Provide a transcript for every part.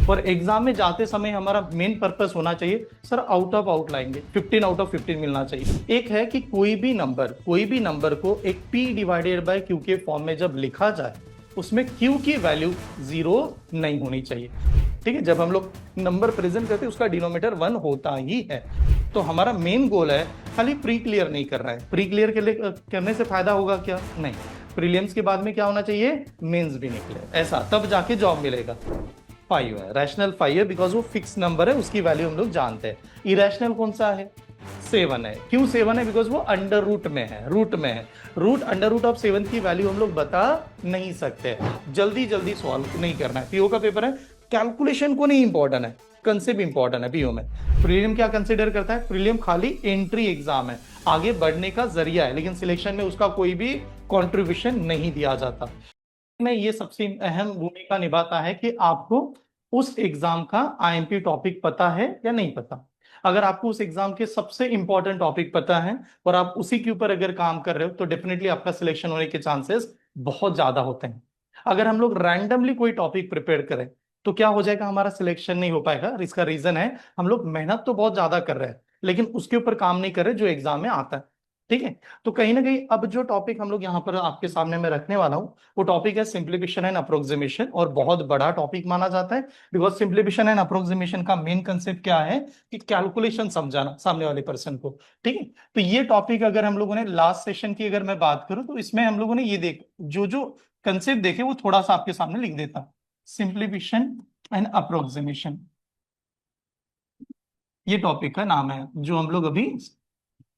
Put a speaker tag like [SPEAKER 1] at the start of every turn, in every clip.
[SPEAKER 1] और एग्जाम में जाते समय हमारा मेन पर्पस होना चाहिए सर आउट ऑफ आउट लाएंगे 15 आउट ऑफ 15 मिलना चाहिए। एक है कि कोई भी नंबर को एक p डिवाइडेड बाय q के फॉर्म में जब लिखा जाए उसमें q की वैल्यू 0 नहीं होनी चाहिए। ठीक है, जब हम लोग नंबर प्रेजेंट करते हैं उसका डिनोमिनेटर 1 होता ही है। तो हमारा मेन गोल है खाली प्री क्लियर नहीं कर रहा है। प्री क्लियर के लिए करने से फायदा होगा क्या? नहीं, प्रीलिम्स के बाद में क्या होना चाहिए? मेंस भी निकले, ऐसा तब जाके जॉब मिलेगा। 5 है, रैशनल 5 है बिकॉज वो फिक्स नंबर है, उसकी वैल्यू हम लोग जानते हैं। इरेशनल कौन सा है? 7 है। क्यों 7 है? बिकॉज वो अंडर रूट में है, रूट में है। रूट अंडर रूट ऑफ 7 की वैल्यू हम लोग बता नहीं सकते। जल्दी जल्दी सॉल्व नहीं करना है, पीओ का पेपर है, कैलकुलेशन को नहीं इंपॉर्टेंट है, कंसेप्ट इंपॉर्टेंट है पीओ में। प्रीलिम क्या कंसीडर करता है? प्रीलिम खाली एंट्री एग्जाम है, आगे बढ़ने का जरिया है, लेकिन सिलेक्शन में उसका कोई भी कंट्रीब्यूशन नहीं दिया जाता। में ये सबसे अहम भूमिका निभाता है कि आपको उस एग्जाम का आईएमपी टॉपिक पता है या नहीं पता। अगर आपको उस एग्जाम के सबसे इंपॉर्टेंट टॉपिक पता है और आप उसी के ऊपर अगर काम कर रहे हो तो डेफिनेटली आपका सिलेक्शन होने के चांसेस बहुत ज्यादा होते हैं। अगर हम लोग रैंडमली कोई टॉपिक प्रिपेयर करें तो क्या हो जाएगा? हमारा सिलेक्शन नहीं हो पाएगा। इसका रीजन है हम लोग मेहनत तो बहुत ज्यादा कर रहे हैं लेकिन उसके ऊपर काम नहीं कर रहे जो एग्जाम में आता है। ठीक है, तो कहीं ना कहीं अब जो टॉपिक हम लोग यहाँ पर आपके सामने में रखने वाला हूँ वो टॉपिक है सिंप्लीफिकेशन एंड अप्रोक्सीमेशन, और बहुत बड़ा टॉपिक माना जाता है बिकॉज सिंप्लीफिकेशन एंड अप्रोक्सीमेशन का मेन कंसेप्ट क्या है कि कैलकुलेशन समझाना सामने वाले पर्सन को। ठीक है, तो ये टॉपिक अगर हम लोगों ने लास्ट सेशन की अगर मैं बात करूं तो इसमें हम लोगों ने ये देख जो जो कंसेप्ट देखे वो थोड़ा सा आपके सामने लिख देता। सिंप्लीफिकेशन एंड अप्रोक्सीमेशन ये टॉपिक का नाम है जो हम लोग अभी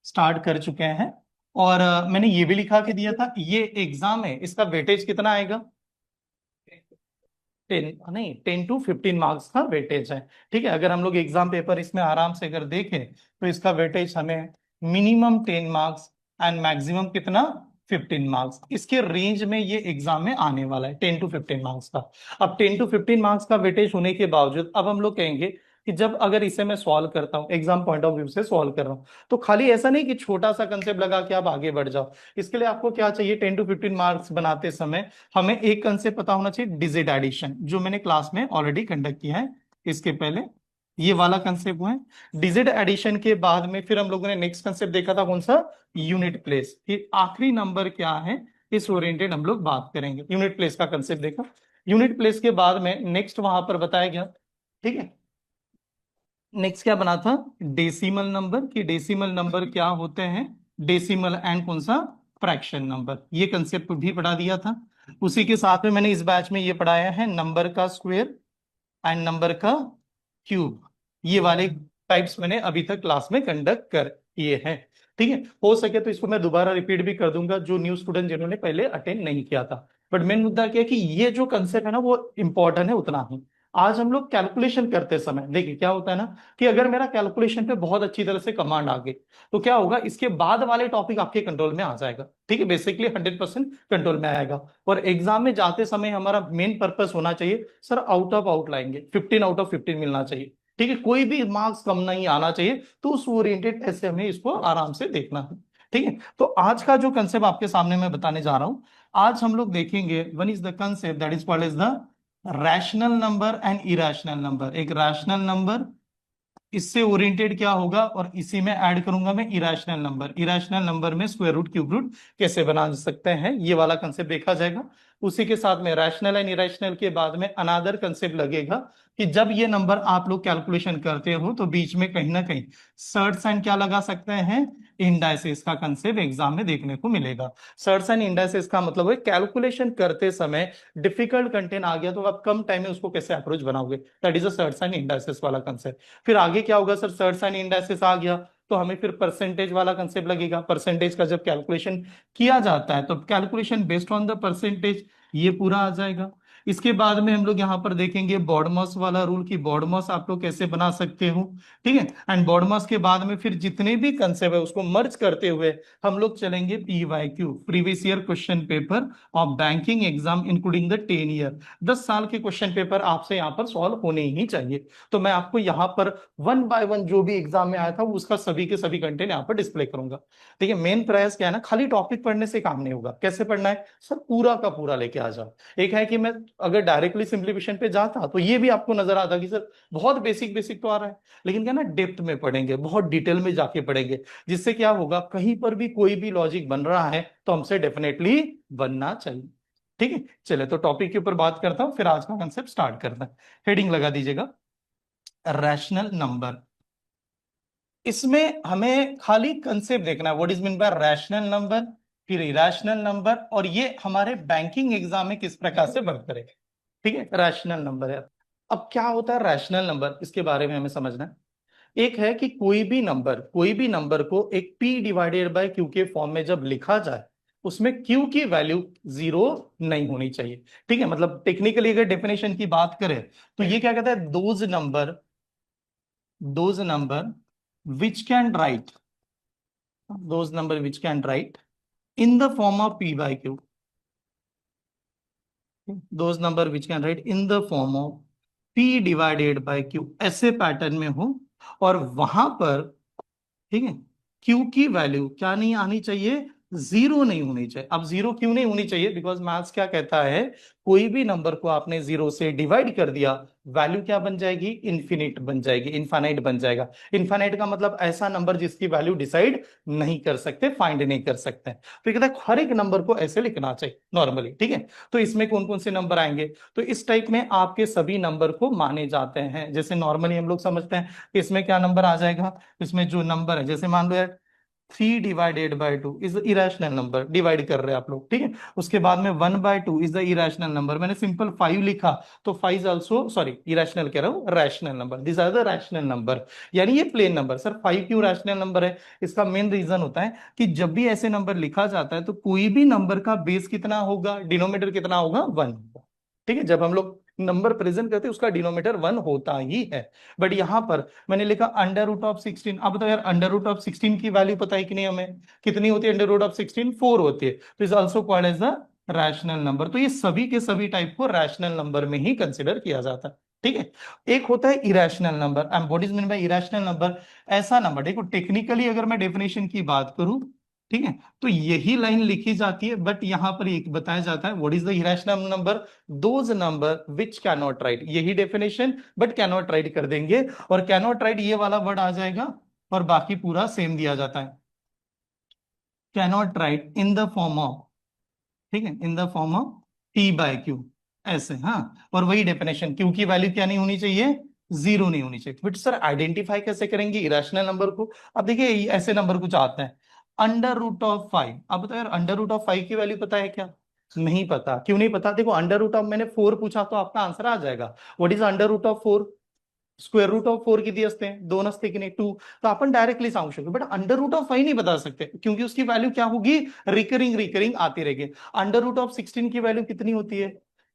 [SPEAKER 1] स्टार्ट कर चुके हैं। और मैंने ये भी लिखा के दिया था, ये एग्जाम है इसका वेटेज कितना आएगा? 10 नहीं, 10 to 15 मार्क्स का वेटेज है। ठीक है, अगर हम लोग एग्जाम पेपर इसमें आराम से अगर देखें तो इसका वेटेज हमें मिनिमम 10 मार्क्स एंड मैक्सिमम कितना? 15 मार्क्स, इसके रेंज में ये एग्जाम में आने वाला है 10 to 15 मार्क्स का। अब 10 to 15 मार्क्स का वेटेज होने के बावजूद अब हम लोग कहेंगे कि जब अगर इसे मैं सॉल्व करता हूँ एग्जाम पॉइंट ऑफ व्यू से सॉल्व कर रहा हूँ तो खाली ऐसा नहीं कि छोटा सा कंसेप्ट लगा के आप आगे बढ़ जाओ। इसके लिए आपको क्या चाहिए? 10 to 15 मार्क्स बनाते समय हमें एक कंसेप्ट पता होना चाहिए, डिजिट एडिशन, जो मैंने क्लास में ऑलरेडी कंडक्ट किया है इसके पहले। ये वाला कंसेप्ट हुआ है डिजिट एडिशन के बाद में। फिर हम लोगों ने नेक्स्ट कंसेप्ट देखा था कौन सा? Unit place. फिर आखिरी नंबर क्या है इस ओरिएंटेड हम लोग बात करेंगे। यूनिट प्लेस का कंसेप्ट देखा, यूनिट प्लेस के बाद में नेक्स्ट वहां पर बताया गया। ठीक है, नेक्स्ट क्या बना था? डेसिमल नंबर, कि डेसिमल नंबर क्या होते हैं, डेसिमल एंड कौन सा? फ्रैक्शन नंबर, ये कंसेप्ट भी पढ़ा दिया था। उसी के साथ में मैंने इस बैच में ये पढ़ाया है नंबर का स्क्वायर एंड नंबर का क्यूब। ये वाले टाइप्स मैंने अभी तक क्लास में कंडक्ट कर किए हैं। ठीक है, हो सके तो इसको मैं दोबारा रिपीट भी कर दूंगा जो न्यू स्टूडेंट जिन्होंने पहले अटेंड नहीं किया था। बट मेन मुद्दा क्या है कि ये जो कंसेप्ट है ना वो इंपॉर्टेंट है उतना ही। आज हम लोग कैलकुलेशन करते समय देखिए क्या होता है ना कि अगर मेरा कैलकुलेशन पे बहुत अच्छी तरह से कमांड आ गई तो क्या होगा, इसके बाद वाले टॉपिक आपके कंट्रोल में आ जाएगा। ठीक है, बेसिकली 100% कंट्रोल में आएगा। और एग्जाम में जाते समय हमारा मेन पर्पस होना चाहिए सर आउट ऑफ आउट लाएंगे, 15 आउट ऑफ 15 मिलना चाहिए। ठीक है, कोई भी मार्क्स कम नहीं आना चाहिए, तो उस ओरिएंटेड ऐसे हमें इसको आराम से देखना है। ठीक है, तो आज का जो कंसेप्ट आपके सामने मैं बताने जा रहा हूं, आज हम लोग देखेंगे one is the concept that is called as the rational number and irrational number. एक रैशनल नंबर, इससे ओरिएंटेड क्या होगा, और इसी में ऐड करूंगा मैं इरेशनल नंबर। इरेशनल नंबर में स्क्वायर रूट क्यूब रूट कैसे बना सकते हैं, ये वाला कंसेप्ट देखा जाएगा। उसी के साथ में रैशनल एंड इरेशनल के बाद में अनदर कंसेप्ट लगेगा कि जब ये नंबर आप लोग कैलकुलेशन करते हो तो बीच में कहीं ना कहीं सर्ट साइन क्या लगा सकते हैं, इंडाइसेस का कंसेप्ट एग्जाम में देखने को मिलेगा। सर्ट एंड इंडाइसेस का मतलब है कैलकुलेशन करते समय डिफिकल्ट कंटेंट आ गया तो आप कम टाइम में उसको कैसे अप्रोच बनाओगे, that is a surd and indices वाला कंसेप्ट। फिर आगे क्या होगा सर, सर्ट एंड इंडाइसेस आ गया तो हमें फिर परसेंटेज वाला कंसेप्ट लगेगा। परसेंटेज का जब कैलकुलेशन किया जाता है तो calculation based on the percentage ये पूरा आ जाएगा। इसके बाद में हम लोग यहाँ पर देखेंगे बॉडमॉस वाला रूल की बॉडमॉस आप लोग कैसे बना सकते हो। ठीक है, एंड बॉडमॉस के बाद में फिर जितने भी कंसेप्ट है उसको मर्ज करते हुए हम लोग चलेंगे PYQ, previous year question paper of banking exam including the 10 year. 10 साल के क्वेश्चन पेपर आपसे यहाँ पर सॉल्व होने ही चाहिए। तो मैं आपको यहाँ पर वन बाय वन जो भी एग्जाम में आया था उसका सभी के सभी कंटेंट यहाँ पर डिस्प्ले करूंगा। देखिए मेन प्रयास क्या है ना, खाली टॉपिक पढ़ने से काम नहीं होगा। कैसे पढ़ना है सर, पूरा का पूरा लेके आ जाओ। एक है कि मैं अगर डायरेक्टली सिंप्लीफिकेशन पे जाता तो ये भी आपको नजर आता कि सर बहुत बेसिक बेसिक तो आ रहा है, लेकिन क्या ना डेप्थ में पढ़ेंगे, बहुत डिटेल में जाके पढ़ेंगे, जिससे क्या होगा कहीं पर भी कोई भी लॉजिक बन रहा है तो हमसे डेफिनेटली बनना चाहिए। ठीक है, चले तो टॉपिक के ऊपर बात करता हूं, फिर आज का कंसेप्ट स्टार्ट करता है। हेडिंग लगा दीजिएगा, रैशनल नंबर। इसमें हमें खाली कंसेप्ट देखना है, what is mean by rational number, फिर इरेशनल नंबर, और ये हमारे बैंकिंग एग्जाम में किस प्रकार से वर्क करेगा। ठीक है, रैशनल नंबर है। अब क्या होता है रैशनल नंबर, इसके बारे में हमें समझना है। एक है कि कोई भी नंबर को एक p डिवाइडेड बाय q के फॉर्म में जब लिखा जाए, उसमें q की वैल्यू जीरो नहीं होनी चाहिए। ठीक है, मतलब टेक्निकली अगर डेफिनेशन की बात करें तो ये क्या कहता है, those number which can write those number which can write in the form of p by q, those number which can write in the form of p divided by q, ऐसे pattern में हो, और वहां पर ठीक है Q की value क्या नहीं आनी चाहिए, जीरो नहीं होनी चाहिए। अब जीरो क्यों नहीं होनी चाहिए, बिकॉज मैथ्स क्या कहता है, कोई भी नंबर को आपने जीरो से डिवाइड कर दिया, वैल्यू क्या बन जाएगी, इन्फिनिट बन जाएगी, इनफाइनाइट बन जाएगा। इनफाइनाइट का मतलब ऐसा नंबर जिसकी वैल्यू डिसाइड नहीं कर सकते, फाइंड नहीं कर सकते। तो कहता है हर एक नंबर को ऐसे लिखना चाहिए नॉर्मली। ठीक है, तो इसमें कौन कौन से नंबर आएंगे, तो इस टाइप में आपके सभी नंबर को माने जाते हैं। जैसे नॉर्मली हम लोग समझते हैं कि इसमें क्या नंबर आ जाएगा, इसमें जो नंबर है, जैसे मान लो यार 3/2 इज इरेशनल नंबर, डिवाइड कर रहे हैं आप लोग। ठीक है, उसके बाद में 1/2 इज द इरेशनल नंबर, मैंने सिंपल 5 लिखा तो 5 ऑल्सो, सॉरी इरेशनल कह रहा हूं, rational number, this are the rational number. यानी ये प्लेन नंबर। सर 5 क्यों रैशनल नंबर है, इसका मेन रीजन होता है कि जब भी ऐसे नंबर लिखा जाता है तो कोई भी नंबर का बेस कितना होगा, डिनोमिनेटर कितना होगा, 1 होगा। ठीक है, जब हम लोग नंबर प्रेजेंट करते हैं उसका डिनोमिनेटर 1 होता ही है। बट यहां पर मैंने लिखा √16। अब बताओ यार √16 की वैल्यू पता है कि नहीं हमें, कितनी होती है √16, 4 होती है, तो is also called as the rational number. तो ये सभी के सभी टाइप को रैशनल नंबर में ही कंसिडर किया जाता है। ठीक है, एक होता है irrational number. And what is mean by irrational number, ऐसा नंबर, देखो टेक्निकली अगर मैं डेफिनेशन की बात करूं, ठीक है, तो यही लाइन लिखी जाती है, बट यहां पर एक बताया जाता है what is the irrational number, those number which can not write, यही definition but can not write कर देंगे, और कैन नॉट राइट ये वाला वर्ड आ जाएगा, और बाकी पूरा सेम दिया जाता है, can not right in the form of, ठीक है, in the form of p/q, ऐसे। हाँ, और वही डेफिनेशन, क्यू की वैल्यू क्या नहीं होनी चाहिए, जीरो नहीं होनी चाहिए। बट सर आइडेंटिफाई कैसे करेंगे इरेशनल नंबर को, अब देखिए ऐसे नंबर कुछ आते हैं, √5। अब बताओ यार √5 की वैल्यू पता है क्या, नहीं पता। क्यों नहीं पता, देखो √, मैंने 4 पूछा तो आपका आंसर आ जाएगा, व्हाट इज √4, √4 किती असते, 2 असते की नाही, 2। तो आपण डायरेक्टली सांगू शकतो, बट √5 नहीं बता सकते क्योंकि उसकी वैल्यू क्या होगी, रिकरिंग रिकरिंग आती रहेगी। √16 की वैल्यू कितनी होती है,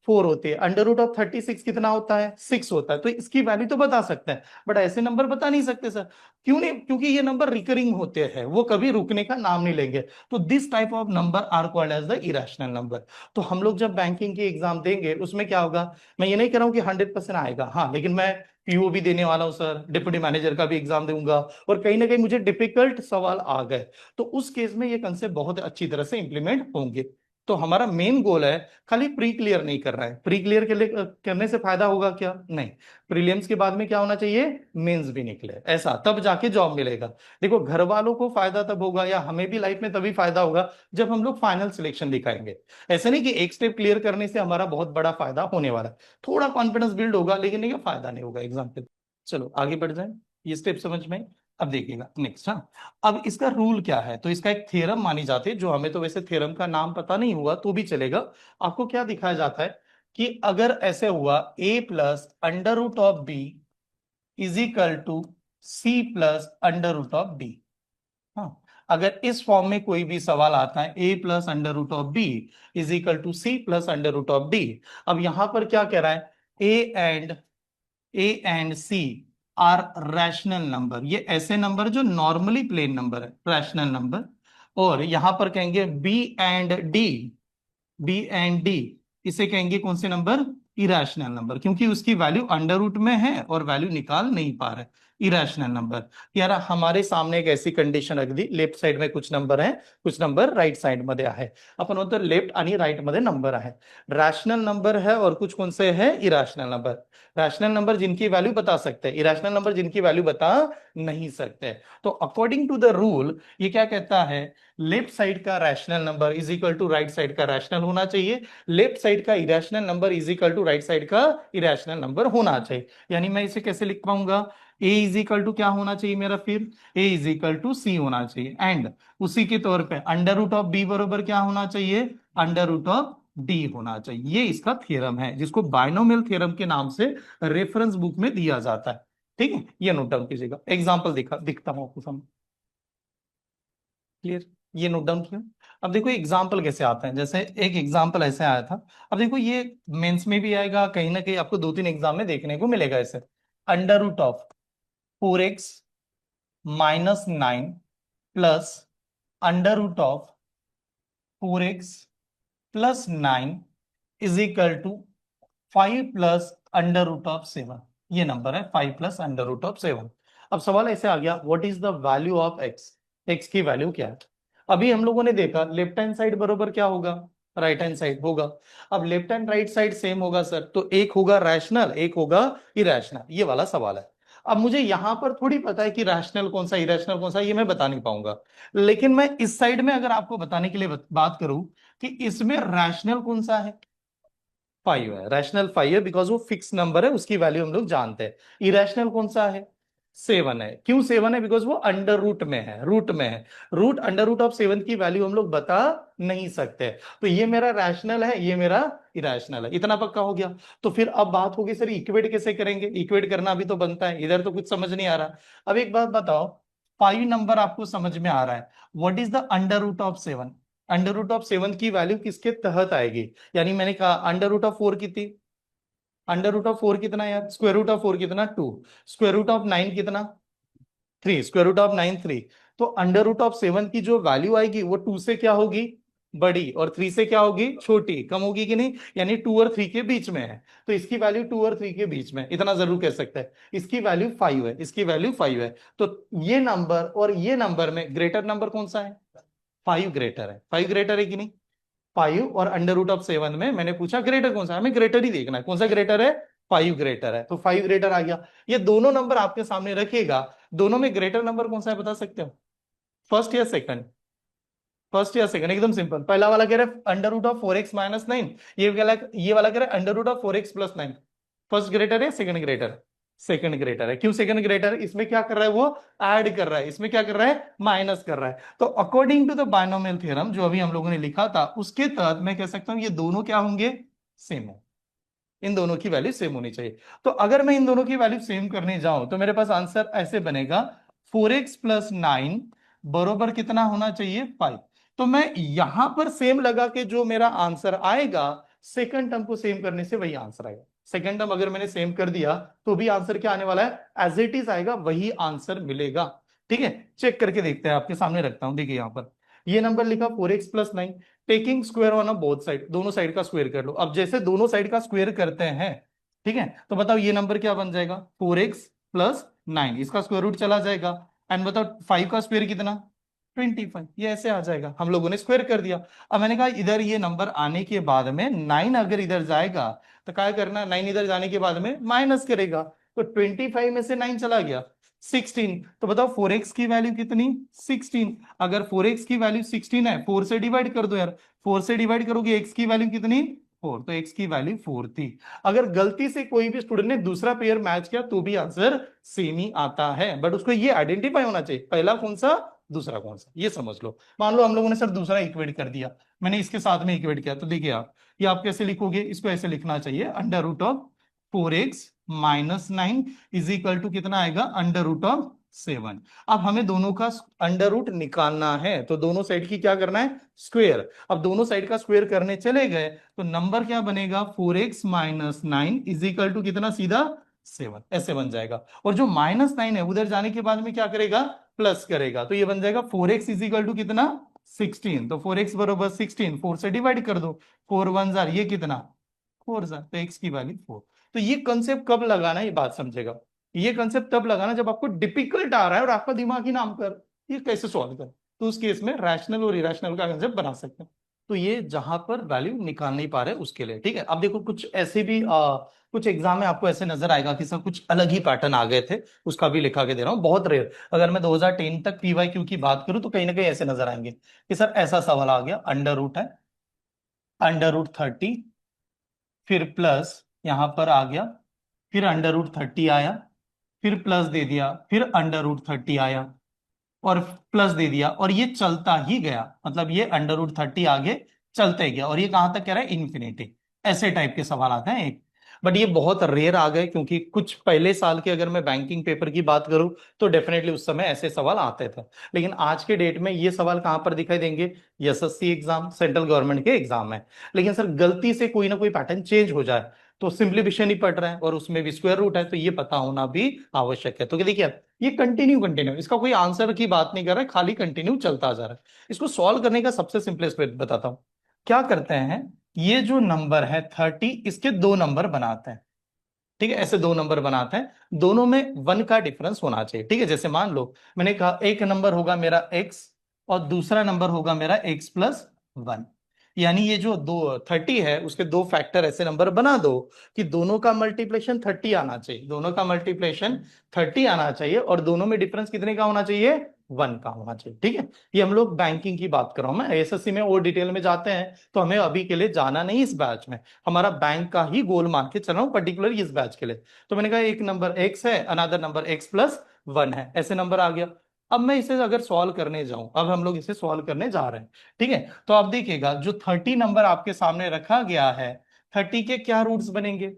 [SPEAKER 1] 4 होती है। √36 कितना होता है, 6 होता है। तो इसकी वैल्यू तो बता सकते हैं, बट ऐसे नंबर बता नहीं सकते सर। क्यों नहीं, क्योंकि ये नंबर रिकरिंग होते हैं, वो कभी रुकने का नाम नहीं लेंगे। तो this type of number are called as the irrational number. तो हम लोग जब बैंकिंग की एग्जाम देंगे उसमें क्या होगा, मैं ये नहीं कह रहा हूं कि 100% आएगा, हाँ, लेकिन मैं पीओ भी देने वाला हूं सर, डिप्टी मैनेजर का भी एग्जाम दूंगा, और कहीं ना कहीं मुझे डिफिकल्ट सवाल आ गए, तो उस केस में ये कंसेप्ट बहुत अच्छी तरह से इंप्लीमेंट होंगे। तो हमारा मेन गोल है, खाली प्री क्लियर नहीं कर रहा है। प्री क्लियर के लिए करने से फायदा होगा क्या, नहीं। प्रीलिम्स के बाद में क्या होना चाहिए, मेंस भी निकले, ऐसा तब जाके जॉब मिलेगा। देखो घर वालों को फायदा तब होगा, या हमें भी लाइफ में तभी फायदा होगा जब हम लोग फाइनल सिलेक्शन दिखाएंगे। ऐसे नहीं कि एक स्टेप क्लियर करने से हमारा बहुत बड़ा फायदा होने वाला है, थोड़ा कॉन्फिडेंस बिल्ड होगा, लेकिन ये फायदा नहीं होगा एग्जाम पे। चलो आगे बढ़ जाए, ये स्टेप समझ में। अब देखिएगा नेक्स्ट। हाँ, अब इसका रूल क्या है, तो इसका एक थ्योरम मानी जाती है, जो हमें तो वैसे थ्योरम का नाम पता नहीं हुआ तो भी चलेगा। आपको क्या दिखाया जाता है कि अगर ऐसे हुआ a+√(b) is equal to c+√(d), हाँ, अगर इस फॉर्म में कोई भी सवाल आता है a+√(b) is equal to c+√(d। अब यहां पर क्या कह रहा है, A and C are rational number, ये ऐसे नंबर जो नॉर्मली प्लेन नंबर है, रैशनल नंबर। और यहां पर कहेंगे बी एंड डी, इसे कहेंगे कौन से नंबर, इरेशनल नंबर, क्योंकि उसकी वैल्यू अंडर रूट में है और वैल्यू निकाल नहीं पा रहे, इरेशनल नंबर। यार हमारे सामने एक ऐसी कंडिशन रख दी, लेफ्ट साइड में कुछ नंबर है, कुछ नंबर राइट साइड मध्ये आहे, आपण म्हणतो लेफ्ट आणि राइट मध्ये नंबर आहे, रैशनल नंबर है और कुछ कौन से है इरेशनल नंबर। रैशनल नंबर जिनकी वैल्यू बता सकते हैं, इरेशनल नंबर जिनकी वैल्यू बता नहीं सकते। तो अकॉर्डिंग टू द रूल ये क्या कहता है, लेफ्ट साइड का rational number is equal to right side का रैशनल होना चाहिए, लेफ्ट साइड का irrational number is equal to right side का इरेशनल नंबर होना चाहिए। यानी मैं इसे कैसे लिख पाऊंगा, ए इज इक्वल टू क्या होना चाहिए मेरा, फिर ए इज इक्वल टू सी होना चाहिए, एंड उसी के तौर पे अंडर रूट ऑफ बी बरोबर क्या होना चाहिए, अंडर रूट ऑफ डी होना चाहिए। ये इसका थ्योरम है जिसको बायनोमियल थ्योरम के नाम से रेफरेंस बुक में दिया जाता है। ठीक है, ये नोट डाउन कीजिएगा, एग्जाम्पल दिखता हूं आपको सामने, क्लियर, ये नोट डाउन किया। अब देखो एग्जाम्पल कैसे आते हैं, जैसे एक एग्जाम्पल ऐसे आया था, अब देखो ये मेंस में भी आएगा, कहीं ना कहीं आपको 2-3 एग्जाम में देखने को मिलेगा ऐसे, under root of 4x minus 9 plus under root of 4x plus 9 is equal to 5 plus under root of 7। ये नंबर है 5 प्लस अंडर रूट ऑफ 7। अब सवाल ऐसे आ गया, what is the value of x, x की वैल्यू क्या है। अभी हम लोगों ने देखा लेफ्ट हैंड साइड बरोबर क्या होगा, राइट हैंड साइड होगा। अब left hand right side same होगा सर, तो एक होगा रैशनल एक होगा इरेशनल, ये वाला सवाल है। अब मुझे यहां पर थोड़ी पता है कि रैशनल कौन सा इरेशनल कौन सा, ये मैं बता नहीं पाऊंगा, लेकिन मैं इस साइड में अगर आपको बताने के लिए बात करूं कि इसमें रैशनल कौन सा है, 5 है, रैशनल 5 है, बिकॉज वो फिक्स नंबर है, उसकी वैल्यू हम लोग जानते हैं। इरेशनल कौन सा है, 7 है। क्यों 7 है, बिकॉज वो अंडर रूट में है, रूट में है, रूट अंडर रूट ऑफ 7 की वैल्यू हम लोग बता नहीं सकते। तो ये मेरा रैशनल है, ये मेरा इरेशनल है, इतना पक्का हो गया। तो फिर अब बात होगी सर इक्वेट कैसे करेंगे, इक्वेट करना भी तो बनता है, इधर तो कुछ समझ नहीं आ रहा। अब एक बात बताओ, 5 नंबर आपको समझ में आ रहा है, what is the under root of 7, under root of 7 की वैल्यू किसके तहत आएगी। यानी मैंने कहा अंडर रूट ऑफ 4 कितनी, अंडर रूट ऑफ 4 कितना यार, स्क्वायर रूट ऑफ 4 कितना 2, स्क्वायर रूट ऑफ 9 कितना 3, स्क्वायर रूट ऑफ 9 3। तो अंडर रूट ऑफ 7 की जो वैल्यू आएगी वो 2 से क्या होगी, बड़ी, और 3 से क्या होगी, छोटी, कम होगी कि नहीं, यानी 2 और 3 के बीच में है। तो इसकी वैल्यू 2 और 3 के बीच में, इतना जरूर कह सकते हैं, इसकी वैल्यू 5 है, इसकी वैल्यू 5 है। तो ये नंबर और ये नंबर में ग्रेटर नंबर कौन सा है, 5 ग्रेटर है, 5 ग्रेटर है कि नहीं। 5 और अंडर रूट ऑफ 7 में मैंने पूछा ग्रेटर कौन सा है, हमें ग्रेटर ही देखना है, कौन सा ग्रेटर है, 5 ग्रेटर है, तो 5 ग्रेटर आ गया। ये दोनों नंबर आपके सामने रखिएगा, दोनों में ग्रेटर नंबर कौन सा है बता सकते हो, फर्स्ट या सेकंड, फर्स्ट या सेकंड, एकदम सिंपल। पहला वाला कह रहा है under root of 4x minus 9, ये वाला कह रहा है under root of 4x plus 9। First greater है सेकंड ग्रेटर, सेकंड ग्रेटर है। क्यों सेकंड ग्रेटर, इसमें क्या कर रहा है वो ऐड कर रहा है, इसमें क्या कर रहा है माइनस कर रहा है। तो according to the binomial theorem जो अभी हम लोगों ने लिखा था उसके तहत मैं कह सकता हूं ये दोनों क्या होंगे, सेम है, इन दोनों की वैल्यू सेम होनी चाहिए। तो अगर मैं इन दोनों की वैल्यू सेम करने जाऊं तो मेरे पास आंसर ऐसे बनेगा, 4x प्लस 9 बरोबर कितना होना चाहिए 5। तो मैं यहां पर सेम लगा के जो मेरा आंसर आएगा, सेकंड टर्म को सेम करने से वही आंसर आएगा। सेकंड टर्म अगर मैंने सेम कर दिया तो भी आंसर क्या आने वाला है, एज इट इज आएगा, वही आंसर मिलेगा। ठीक है, चेक करके देखते हैं, आपके सामने रखता हूं, देखिए यहां पर ये नंबर लिखा 4x plus 9, taking square on both side, दोनों साइड का स्क्वायर कर लो। अब जैसे दोनों साइड का स्क्वायर करते हैं, ठीक है, तो बताओ ये नंबर क्या बन जाएगा, 4x प्लस 9, इसका स्क्वायर रूट चला जाएगा, एंड बताओ 5 का स्क्वायर कितना, 25, ये ऐसे आ जाएगा, हम लोगों ने स्क्वायर कर दिया। अब मैंने कहा इधर ये नंबर आने के बाद में 9 अगर इधर जाएगा तो क्या करना, 9 इधर जाने के बाद में माइनस करेगा, तो 25 में से 9 चला गया 16। तो बताओ 4x की वैल्यू कितनी 16, अगर 4x की वैल्यू 16 है 4 से डिवाइड कर दो यार, 4 से डिवाइड करोगे x की वैल्यू कितनी 4, तो x की वैल्यू 4 थी। अगर गलती से कोई भी स्टूडेंट ने दूसरा पेयर मैच किया तो भी आंसर सेम ही आता है, बट उसको ये आइडेंटिफाई होना चाहिए पहला कौन सा दूसरा कौन सा, ये समझ लो। मान लो हम लोगों ने सर दूसरा इक्वेट कर दिया, मैंने इसके साथ में इक्वेट किया, तो देखिए आप ये आप कैसे लिखोगे, इसको ऐसे लिखना चाहिए, under root of 4x minus 9 is equal to कितना आएगा, अंडर रूट ऑफ 7। अब हमें दोनों का अंडर रूट निकालना है, तो दोनों साइड की क्या करना है, स्क्वायर। अब दोनों साइड का स्क्वायर करने चले गए तो नंबर क्या बनेगा, 4x minus 9 is equal to कितना, सीधा 7, ऐसे बन जाएगा। और जो माइनस 9 है उधर जाने के बाद में क्या करेगा, प्लस करेगा, तो ये बन जाएगा 4x इज इक्वल टू कितना 16, तो 4x बरोबर 16, 4 से डिवाइड कर दो, 4 1 ये कितना 4 तो x की वैल्यू 4। तो ये कंसेप्ट कब लगाना है ये बात समझेगा, ये कंसेप्ट तब लगा ना जब आपको डिफिकल्ट आ रहा है और आपका दिमाग ही नाम कर ये कैसे सॉल्व कर, तो उस केस में रैशनल और इरेशनल का कंसेप्ट बना सकते हैं। तो ये जहां पर वैल्यू निकाल नहीं पा रहे उसके लिए, ठीक है। अब देखो कुछ ऐसे भी कुछ एग्जाम में आपको ऐसे नजर आएगा कि सर कुछ अलग ही पैटर्न आ गए थे, उसका भी लिखा के दे रहा हूँ, बहुत रेयर। अगर मैं 2010 तक पीवाईक्यू की बात करूं तो कहीं ना कहीं ऐसे नजर आएंगे कि सर ऐसा सवाल आ गया, अंडर रूट है, अंडर रूट 30, फिर प्लस यहां पर आ गया, फिर अंडर रूट 30 आया, फिर प्लस दे दिया, फिर अंडर रूट 30 आया और प्लस दे दिया, और ये चलता ही गया, मतलब ये अंडर रूट 30 आगे चलते गया, और ये कहां तक कह रहा है, इन्फिनिटी। ऐसे टाइप के सवाल आते हैं एक, बट ये बहुत रेयर आ गए, क्योंकि कुछ पहले साल के अगर मैं बैंकिंग पेपर की बात करूं तो डेफिनेटली उस समय ऐसे सवाल आते थे। लेकिन आज के डेट में ये सवाल कहां पर दिखाई देंगे, एसएससी एग्जाम, सेंट्रल गवर्नमेंट के एग्जाम में। लेकिन सर गलती से कोई ना कोई पैटर्न चेंज हो जाए तो सिंप्लीफिकेशन ही पड़ रहा है और उसमें भी स्क्वायर रूट है, तो ये पता होना भी आवश्यक है। तो देखिए ये कंटिन्यू कंटिन्यू, इसका कोई आंसर की बात नहीं कर रहा है, खाली कंटिन्यू चलता जा रहा है। इसको सॉल्व करने का सबसे सिंपलेस्ट वे बताता हूं। क्या करते हैं, ये जो नंबर है 30, इसके दो नंबर बनाते हैं, ठीक है, ऐसे दो नंबर बनाते हैं, दोनों में 1 का डिफरेंस होना चाहिए, ठीक है। जैसे मान लो मैंने कहा एक नंबर होगा मेरा x और दूसरा नंबर होगा मेरा x+1, यानी ये जो दो 30 है उसके दो फैक्टर ऐसे नंबर बना दो कि दोनों का मल्टीप्लिकेशन 30 आना चाहिए, दोनों का मल्टीप्लिकेशन 30 आना चाहिए, और दोनों में डिफरेंस कितने का होना चाहिए, 1 का होना चाहिए, ठीक है। ये हम लोग बैंकिंग की बात कर रहा हूं, मैं एसएससी में और डिटेल में जाते हैं तो हमें अभी के लिए जाना नहीं इस बैच में, हमारा बैंक का ही गोल मान के चल रहा हूँ पर्टिकुलर इस बैच के लिए। तो मैंने कहा एक नंबर x है, अनदर नंबर x+1 है, ऐसे नंबर आ गया। अब मैं इसे अगर सॉल्व करने जाऊं, अब हम लोग इसे सॉल्व करने जा रहे हैं, ठीक है। तो आप देखिएगा जो 30 नंबर आपके सामने रखा गया है, 30 के क्या रूट्स बनेंगे,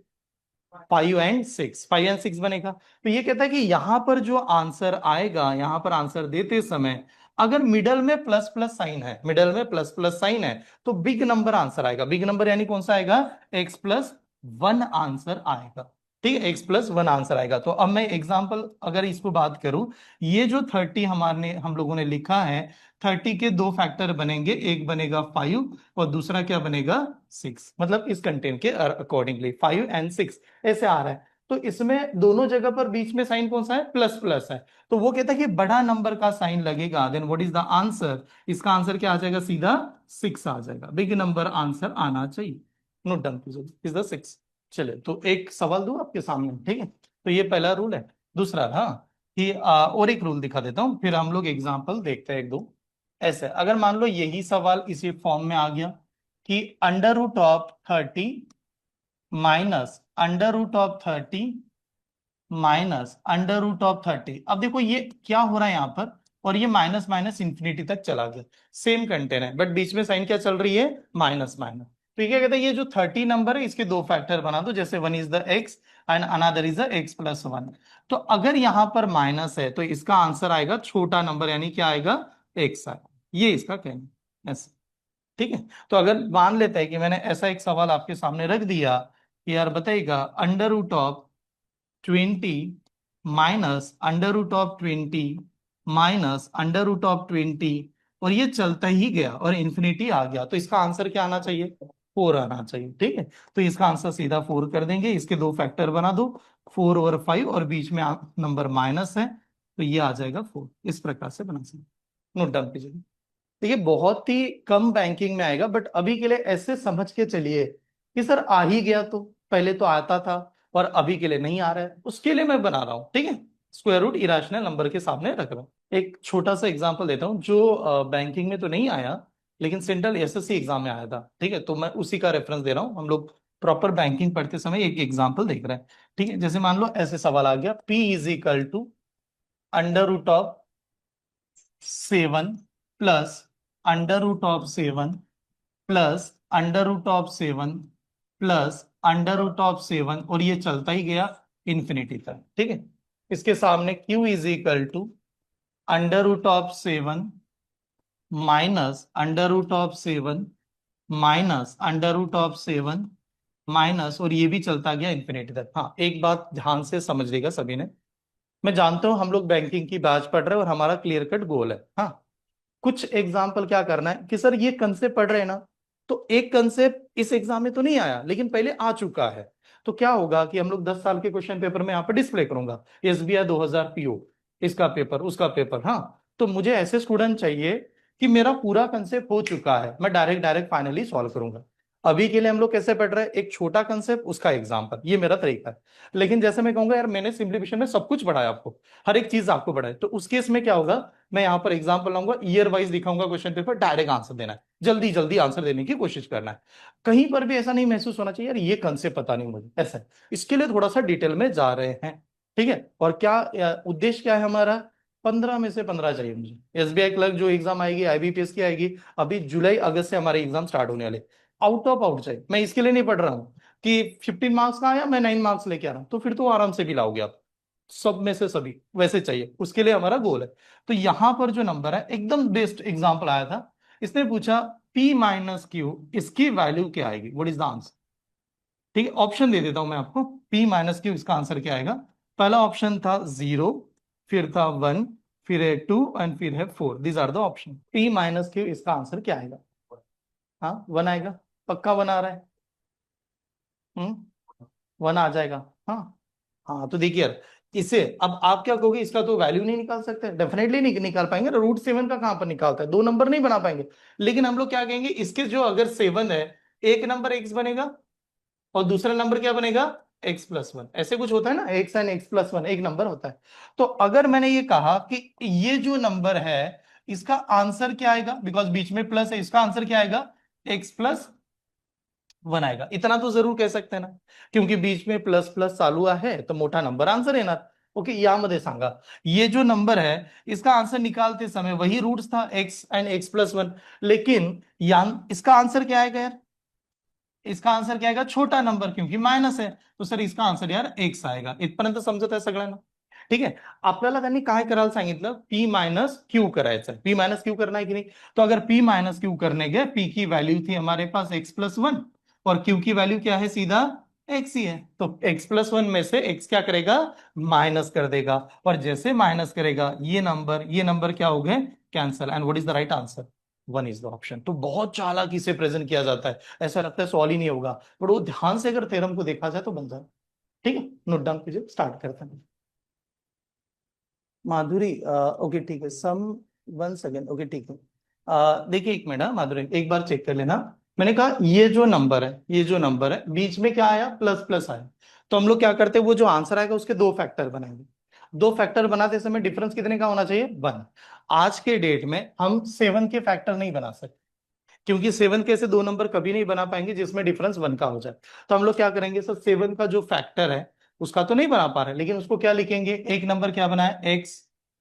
[SPEAKER 1] 5 एंड 6, 5 एंड 6 बनेगा। तो ये कहता है कि यहां पर जो आंसर आएगा, यहां पर आंसर देते समय अगर मिडल में प्लस प्लस साइन है, मिडल में प्लस प्लस साइन है, तो बिग नंबर आंसर आएगा। बिग नंबर यानी कौन सा आएगा, x+1 आंसर आएगा, ठीक है, x+1 आंसर आएगा। तो अब मैं एग्जांपल अगर इसको बात करूं, ये जो 30 हमारे हम लोगों ने लिखा है, 30 के दो फैक्टर बनेंगे, एक बनेगा 5 और दूसरा क्या बनेगा, 6, मतलब इस कंटेंट के अकॉर्डिंगली 5 एंड 6 ऐसे आ रहा है। तो इसमें दोनों जगह पर बीच में साइन कौन सा है, प्लस प्लस है, तो वो कहता है कि बड़ा नंबर का साइन लगेगा, then what is the answer, इसका आंसर क्या आ जाएगा, सीधा 6 आ जाएगा, बिग नंबर आंसर आना चाहिए। नोट डाउन कीजिए, इज द 6। चलिए तो एक सवाल दूं आपके सामने, ठीक है। तो ये पहला रूल है। दूसरा, हाँ, कि और एक रूल दिखा देता हूं, फिर हम लोग एग्जाम्पल देखते हैं एक दो। ऐसे अगर मान लो यही सवाल इसी फॉर्म में आ गया कि under root of 30 minus under root of 30 minus under root of 30, अब देखो ये क्या हो रहा है यहां पर, और ये माइनस माइनस इंफिनिटी तक चला गया, सेम कंटेंट है बट बीच में साइन क्या चल रही है, माइनस माइनस। तो ये क्या कहते हैं, ये जो 30 नंबर है इसके दो फैक्टर बना दो, जैसे one is the x and another is the x+1। तो अगर यहां पर माइनस है तो इसका आंसर आएगा छोटा नंबर, यानी क्या आएगा, x आएगा, ये इसका कहना है, ठीक है। तो अगर मान लेते हैं कि मैंने ऐसा एक सवाल आपके सामने रख दिया कि यार बताइएगा under root of 20 minus under root of 20 minus under root of 20, और ये चलता ही गया और इन्फिनिटी आ गया, तो इसका आंसर क्या आना चाहिए, 4 आना चाहिए, ठीक है। तो इसका आंसर सीधा 4 कर देंगे, इसके दो फैक्टर बना दो, 4 और 5, और बीच में नंबर माइनस है, तो ये आ जाएगा 4, इस प्रकार से बना सकते। नोट डाउन कीजिए। देखिए बहुत ही कम बैंकिंग में आएगा, बट अभी के लिए ऐसे समझ के चलिए कि सर आ ही गया, तो पहले तो आता था और अभी के लिए नहीं आ रहा है, उसके लिए मैं बना रहा हूं, ठीक है। स्क्वायर रूट इरेशनल नंबर के सामने रख रहा हूं। एक छोटा सा एग्जांपल देता हूं जो बैंकिंग में तो नहीं आया लेकिन सेंट्रल एसएससी एग्जाम में आया था, ठीक है। तो मैं उसी का रेफरेंस दे रहा हूं, हम लोग प्रॉपर बैंकिंग पढ़ते समय एक एग्जाम्पल देख रहे हैं, ठीक है। जैसे मान लो ऐसे सवाल आ गया, P = under root of 7 plus under root of 7 plus under root of 7 plus under root of 7, और ये चलता ही गया इन्फिनिटी तक, ठीक है। इसके सामने Q = under root of 7 minus under root of 7 minus under root of 7 minus, और ये भी चलता गया इन्फिनिटी तक। हाँ, एक बात ध्यान से समझ लेगा सभी ने, मैं जानता हूं हम लोग बैंकिंग की बैच पढ़ रहे हैं और हमारा क्लियर कट गोल है, हाँ। कुछ एग्जाम्पल क्या करना है कि सर ये कंसेप्ट पढ़ रहे हैं ना, तो एक कंसेप्ट इस एग्जाम में तो नहीं आया लेकिन पहले आ चुका है, तो क्या होगा कि हम लोग 10 साल के क्वेश्चन पेपर में यहाँ पर डिस्प्ले करूंगा SBI 2000 PO, इसका पेपर उसका पेपर। हाँ, तो मुझे ऐसे स्टूडेंट चाहिए कि मेरा पूरा कंसेप्ट हो चुका है, मैं डायरेक्ट डायरेक्ट फाइनली सॉल्व करूंगा। अभी के लिए हम लोग कैसे पढ़ रहे हैं, एक छोटा कंसेप्ट उसका एग्जाम्पल, ये मेरा तरीका है। लेकिन जैसे मैं कहूंगा यार मैंने सिंप्लीफिकेशन में सब कुछ पढ़ाया आपको, हर एक चीज आपको पढ़ाया, तो उस केस में क्या होगा, मैं यहाँ पर एग्जाम्पल लाऊंगा, ईयर वाइज दिखाऊंगा क्वेश्चन पेपर, डायरेक्ट आंसर देना है, जल्दी जल्दी आंसर देने की कोशिश करना है। कहीं पर भी ऐसा नहीं महसूस होना चाहिए यार ये कंसेप्ट पता नहीं मुझे, ऐसा है। इसके लिए थोड़ा सा डिटेल में जा रहे हैं, ठीक है। और क्या उद्देश्य क्या है हमारा, 15 में से 15 चाहिए मुझे। SBI क्लर्क जो एग्जाम आएगी, IBPS की आएगी, अभी जुलाई अगस्त से हमारे एग्जाम स्टार्ट होने वाले, आउट ऑफ आउट चाहिए। मैं इसके लिए नहीं पढ़ रहा हूँ कि 15 मार्क्स का आया मैं 9 मार्क्स लेके आ रहा हूँ, तो फिर तो आराम से भी लाओगे आप, सब में से सभी वैसे चाहिए, उसके लिए हमारा गोल है। तो यहां पर जो नंबर है, एकदम बेस्ट एग्जांपल आया था, इसने पूछा P-Q, इसकी वैल्यू क्या आएगी, व्हाट इज द आंसर। ठीक है, ऑप्शन दे देता हूं मैं आपको, P-Q इसका आंसर क्या आएगा। पहला ऑप्शन था 0, फिर था 1, फिर है 2 एंड फिर है 4, these are the option. P-Q इसका आंसर क्या आएगा। हाँ 1 आएगा, पक्का 1 आ रहा है। 1 आ जाएगा। हाँ, हाँ तो देखिए यार, इसे अब आप क्या कहोगे, इसका तो वैल्यू नहीं निकाल सकते, डेफिनेटली नहीं निकाल पाएंगे, √7 का कहां पर निकालता है, 2 नंबर नहीं बना पाएंगे। लेकिन हम लोग क्या कहेंगे, इसके जो अगर 7 है, एक नंबर x बनेगा और दूसरा नंबर क्या बनेगा, x+1, ऐसे कुछ होता है ना, x एंड x+1 एक नंबर होता है। तो अगर मैंने ये कहा कि ये जो नंबर है इसका आंसर क्या आएगा, बिकॉज बीच में प्लस है, इसका आंसर क्या आएगा, x+1 आएगा, इतना तो जरूर कह सकते हैं ना, क्योंकि बीच में प्लस प्लस चालू है तो मोठा नंबर आंसर येणार। ओके, यामध्ये सांगा ये जो नंबर है इसका आंसर निकालते समय वही रूट्स था x एंड x+1, लेकिन इसका आंसर क्या आएगा यार, इसका आंसर क्या आएगा, छोटा नंबर, क्योंकि मायनस है, तो सर इसका आंसर यार x आएगा। इथपर्यंत समजत आहे सगळ्यांना, ठीक आहे। आपल्याला त्यांनी काय करायला सांगितलं, P-Q करायचं है, P-Q करना है कि नहीं। तो अगर P-Q करने गए, P की वैल्यू थी हमारे पास x+1 और Q की वैल्यू क्या है, सीधा x ही है, तो x+1 में से x क्या करेगा, माइनस कर देगा, और जैसे माइनस करेगा ये नंबर क्या हो गए, cancel, and what is the right answer, 1 is the option. तो बहुत चालाकी से प्रेजेंट किया जाता है, ऐसा लगता है सॉल्व ही नहीं होगा, पर वो ध्यान से अगर थ्योरम को देखा जाए तो बन जाए। ठीक है, नोट डाउन कीजिए, स्टार्ट करते हैं। माधुरी, ओके ठीक है, सम 1 सेकेंड, ओके ठीक है। देखिए एक मिनट, माधुरी एक बार चेक कर लेना। मैंने कहा ये जो नंबर है, ये जो नंबर है बीच में क्या आया, प्लस प्लस आया, तो हम लोग क्या करते हैं, वो जो आंसर आएगा उसके 2 फैक्टर बनाएंगे। 2 फैक्टर बनाते समय डिफरेंस कितने का होना चाहिए, 1। आज के डेट में हम 7 के फैक्टर नहीं बना सकते, क्योंकि 7 के ऐसे 2 नंबर कभी नहीं बना पाएंगे जिसमें डिफरेंस 1 का हो जाए। तो हम लोग क्या करेंगे सर, 7 का जो फैक्टर है उसका तो नहीं बना पा रहे, लेकिन उसको क्या लिखेंगे, एक नंबर क्या बना है x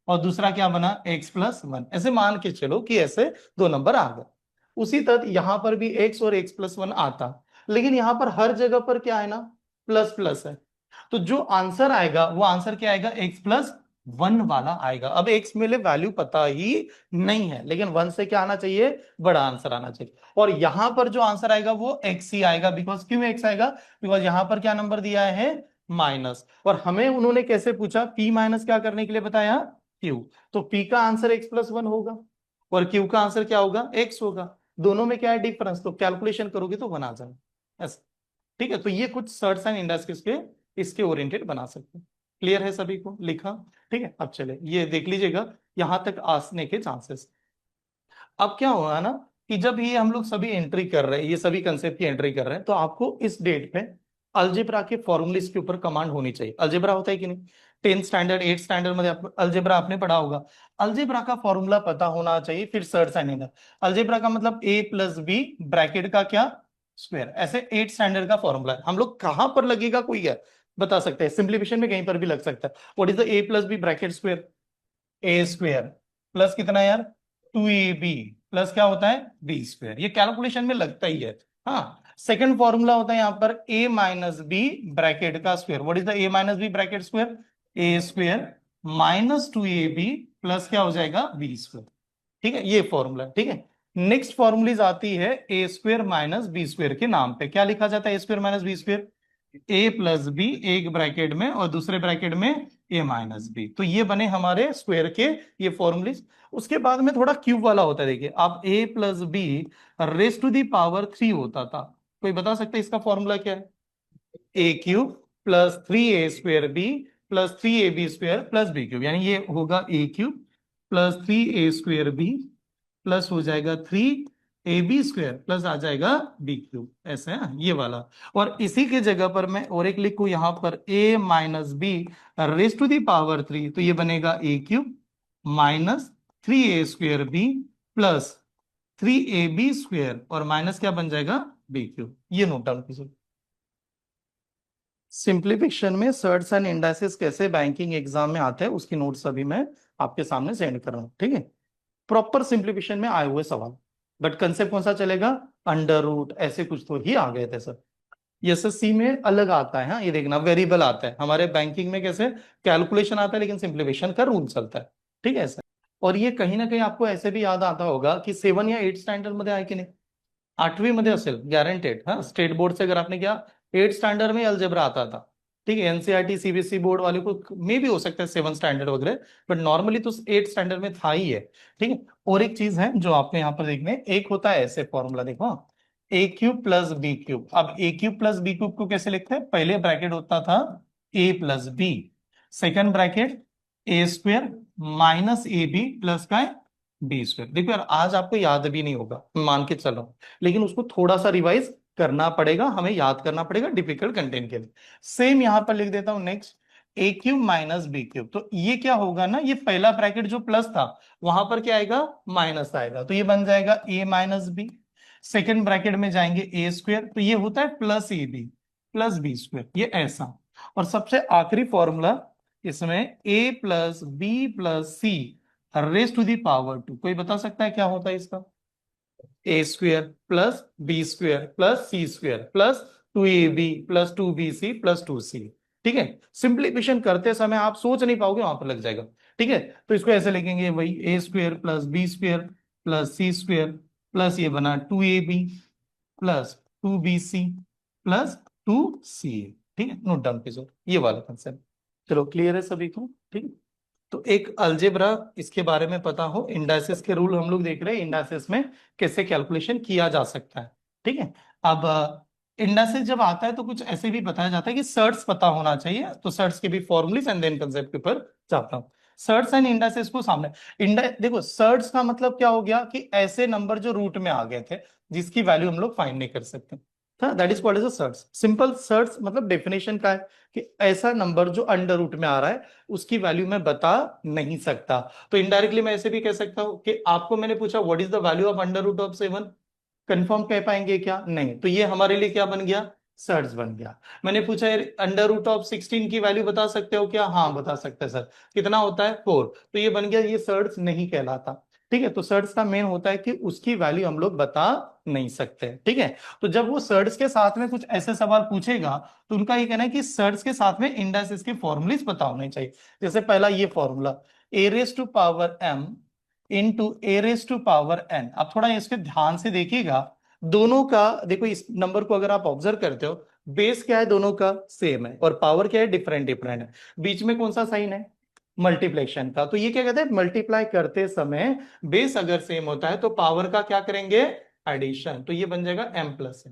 [SPEAKER 1] और दूसरा क्या बना x+1, ऐसे मान के चलो कि ऐसे 2 नंबर आ गए। उसी तरह यहां पर भी x और x+1 आता, लेकिन यहां पर हर जगह पर क्या है ना, प्लस प्लस है, तो जो आंसर आएगा वो आंसर क्या आएगा, x+1 वाला आएगा। अब x में वैल्यू पता ही नहीं है, लेकिन 1 से क्या आना चाहिए, बड़ा आंसर आना चाहिए, और यहां पर जो आंसर आएगा वो x ही आएगा, बिकॉज क्यों x आएगा, बिकॉज यहां पर क्या नंबर दिया है, माइनस, और हमें उन्होंने कैसे पूछा, P- क्या करने के लिए बताया, q, तो P का आंसर x+1 होगा और q का आंसर क्या होगा, x होगा, दोनों में क्या है डिफरेंस, तो कैलकुलेशन करोगे तो 1 आ जाएगा ऐसा। ठीक है, तो ये कुछ सर्ट्स एंड इंडस्ट्रीज के इसके ओरिएंटेड बना सकते हैं। क्लियर है सभी को, लिखा, ठीक है। अब चले ये देख लीजिएगा, यहां तक आने के चांसेस। अब क्या हुआ ना, कि जब ये हम लोग सभी एंट्री कर रहे हैं, ये सभी कंसेप्ट की एंट्री कर रहे हैं, तो आपको इस डेट पे अलजेब्रा के फॉर्मूलेस के ऊपर कमांड होनी चाहिए। अलजेब्रा होता है कि नहीं, 10th स्टैंडर्ड 8th स्टैंडर्ड में अलजेब्रा आपने पढ़ा होगा। अलजेब्रा का फॉर्मूला पता होना चाहिए, फिर सर्च एंड। अलजेब्रा का मतलब a+b ब्रैकेट का क्या, स्क्वायर, ऐसे 8th स्टैंडर्ड का फॉर्मूला है। हम लोग कहां पर लगेगा कोई है बता सकते हैं, सिंप्लीफिकेशन में कहीं पर भी लग सकता है। What is the a+b bracket square, A square plus कितना यार, 2ab प्लस क्या होता है, b², ये कैलकुलेशन में लगता ही है। हाँ, सेकंड फॉर्मूला होता है यहाँ पर a-b ब्रैकेट का square. What is the a-b bracket square, a² -2ab plus क्या हो जाएगा, b²। ठीक है, ये फॉर्मूला, ठीक है। नेक्स्ट फॉर्मूलीज आती है a² - b² के नाम पे, क्या लिखा जाता है, a² - b², a+b एक ब्रैकेट में और दूसरे ब्रैकेट में a-b, तो ये बने हमारे स्क्वायर के ये फॉर्मूलीज। उसके बाद में थोड़ा क्यूब वाला होता है, देखिए आप a+b raise to the power 3 होता था। कोई बता सकता है इसका फॉर्मूला क्या है, a cube plus 3a² b plus 3ab² plus b cube, यानी ये होगा a cube plus 3a² b plus हो जाएगा 3ab² प्लस आ जाएगा बी क्यूब, ऐसा है ना ये वाला। और इसी की जगह पर मैं और एक लिखूं यहां पर a-b raise to the power 3, तो ये बनेगा a cube minus 3a² b plus 3ab² और माइनस क्या बन जाएगा बी क्यूब। ये नोट डाउन कीजिए। सिंप्लीफिकेशन में सर्ट्स एंड इंडाइसेस कैसे बैंकिंग एग्जाम में आते हैं उसकी नोट्स अभी मैं आपके सामने सेंड कर रहा हूं, ठीक है। प्रॉपर सिंप्लीफिकेशन में आए हुए सवाल, बट कंसेप्ट कौन सा चलेगा, अंडर रूट ऐसे कुछ तो ही आ गए थे सर। एसएससी में अलग आता है, हाँ ये देखना वेरिएबल आता है, हमारे बैंकिंग में कैसे कैलकुलेशन आता है लेकिन सिंप्लीफिकेशन का रूल चलता है, ठीक है सर। और ये कहीं ना कहीं आपको ऐसे भी याद आता होगा कि 7 या 8 स्टैंडर्ड मध्ये आहे की नाही, 8वीं मध्ये असेल गॅरंटेड, हाँ स्टेट बोर्ड से अगर आपने किया 8 स्टैंडर्ड में अलजेब्रा आता था, ठीक है। एनसीईआरटी सीबीएसई बोर्ड वाले को मे भी हो सकता है 7 स्टैंडर्ड वगैरह, बट नॉर्मली तो 8 स्टैंडर्ड में था ही है, ठीक है। और एक चीज है जो आपने यहाँ पर देखने, एक होता है ऐसे फॉर्मूला देखो, a cube plus b cube. अब a cube plus b cube को कैसे लिखते हैं, पहले ब्रैकेट होता था a plus b, second bracket a square minus a b plus का बी स्क्वेयर। देखो यार आज आपको याद भी नहीं होगा, मैं मान के चल रहा हूं, लेकिन उसको थोड़ा सा रिवाइज करना पड़ेगा, हमें याद करना पड़ेगा डिफिकल्ट कंटेंट के लिए। सेम यहां पर लिख देता हूं नेक्स्ट, ए क्यूब माइनस बी क्यूब, तो ये क्या होगा ना, ये पहला ब्रैकेट जो प्लस था वहां पर क्या आएगा माइनस आएगा, तो ये बन जाएगा a minus b. Second bracket में जाएंगे ए स्क्वेयर, तो ये होता है plus a b plus b square, ये ऐसा। और सबसे आखिरी फॉर्मूला इसमें a plus b plus c raise to the power 2, कोई बता सकता है क्या होता है इसका, a square plus b square plus c square plus 2ab plus 2bc plus 2c, ठीक है। सिंप्लीफिकेशन करते समय आप सोच नहीं पाओगे, वहां पर लग जाएगा, ठीक है। तो इसको ऐसे लिखेंगे वही a square plus b square plus c square plus ये बना 2ab plus 2bc plus 2ca, ठीक है। नोट डाउन कीजिए ये वाला कंसेप्ट। चलो क्लियर है सभी को, ठीक है। तो एक अलजेब्रा इसके बारे में पता हो, इंडाइसेस के रूल हम लोग देख रहे हैं, इंडाइसेस में कैसे कैलकुलेशन किया जा सकता है, ठीक है। अब इंडाइसेस जब आता है तो कुछ ऐसे भी बताया जाता है कि सर्ट्स पता होना चाहिए, तो सर्ट्स के भी फॉर्मुलेस एंड देन कंसेप्ट के ऊपर जाता हूं। सर्ट्स एंड इंडाइसेस को सामने, इंडा देखो सर्ट्स का मतलब क्या हो गया कि ऐसे नंबर जो रूट में आ गए थे जिसकी वैल्यू हम लोग फाइंड नहीं कर सकते, that is called as a surds. Simple surds मतलब डेफिनेशन का है कि ऐसा नंबर जो अंडर रूट में आ रहा है उसकी वैल्यू मैं बता नहीं सकता। तो इनडायरेक्टली मैं ऐसे भी कह सकता हूं कि आपको मैंने पूछा what is the value of under root of 7, confirm कह पाएंगे क्या, नहीं, तो ये हमारे लिए क्या बन गया, सर्च बन गया। मैंने पूछा यार अंडर रूट ऑफ 16 की वैल्यू बता सकते हो क्या, हाँ बता सकते हैं सर, कितना होता है 4, तो ये बन गया, ये सर्च नहीं कहलाता, ठीक है। तो सर्च का मेन होता है कि उसकी वैल्यू हम लोग बता नहीं सकते, ठीक है। तो जब वो सर्च के साथ में कुछ ऐसे सवाल पूछेगा तो उनका ये कहना है कि सर्च के साथ में इंडाइसेस के फॉर्मूलेस पता होने चाहिए। जैसे पहला ये formula a raise to power m into a raise to power n, आप थोड़ा इसके ध्यान से देखिएगा, दोनों का देखो, इस नंबर को अगर आप ऑब्जर्व करते हो बेस क्या है, दोनों का सेम है और पावर क्या है डिफरेंट डिफरेंट है, बीच में कौन सा साइन है, मल्टीप्लेक्शन का। तो ये क्या कहते हैं, मल्टीप्लाई करते समय बेस अगर सेम होता है तो पावर का क्या करेंगे एडिशन, तो ये बन जाएगा m प्लस n,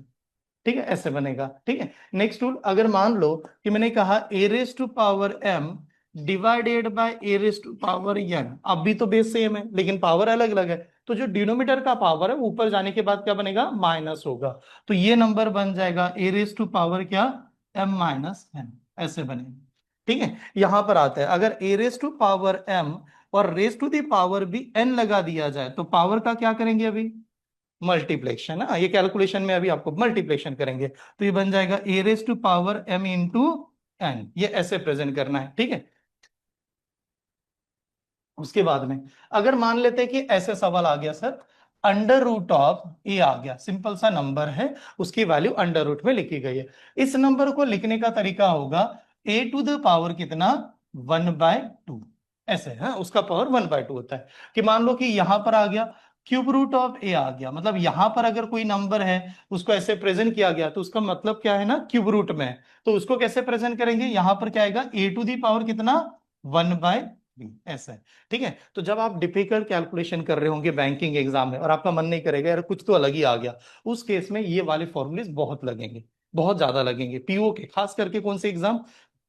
[SPEAKER 1] ठीक है, ऐसे बनेगा, ठीक है। नेक्स्ट रूल, अगर मान लो कि मैंने कहा a raise to power m divided by a raise to power n, अब भी तो बेस सेम है लेकिन पावर अलग अलग है, तो जो डिनोमिनेटर का पावर है ऊपर जाने के बाद क्या बनेगा माइनस होगा, तो ये नंबर बन जाएगा ए रेज टू पावर क्या m माइनस n, ऐसे बनेगा, ठीक है। यहां पर आता है अगर ए रेज टू पावर m और रेज टू दी पावर भी n लगा दिया जाए तो पावर का क्या करेंगे अभी मल्टीप्लेक्शन, है ये कैलकुलेशन में अभी आपको मल्टीप्लेक्शन करेंगे, तो ये बन जाएगा a raise to power m into n, ये ऐसे प्रेजेंट करना है, ठीक है। उसके बाद में अगर मान लेते हैं कि ऐसे सवाल आ गया सर, अंडर रूट ऑफ ए आ गया, सिंपल सा नंबर है उसकी वैल्यू अंडर रूट में लिखी गई है, इस नंबर को लिखने का तरीका होगा ए टू द पावर कितना 1/2, ऐसे है उसका पावर 1/2 होता है। कि मान लो कि यहां पर आ गया क्यूब रूट ऑफ ए आ गया, मतलब यहां पर अगर कोई नंबर है उसको ऐसे प्रेजेंट किया गया तो उसका मतलब क्या है ना क्यूब रूट में है, तो उसको कैसे प्रेजेंट करेंगे, यहां पर क्या आएगा ए टू दी पावर कितना 1/3, ऐसा है, ठीक है। तो जब आप डिफिकल्ट कैलकुलेशन कर रहे होंगे बैंकिंग एग्जाम में और आपका मन नहीं करेगा यार कुछ तो अलग ही आ गया, उस केस में ये वाले फॉर्मूलेस बहुत लगेंगे, बहुत ज्यादा लगेंगे पीओ के, खास करके कौन से एग्जाम,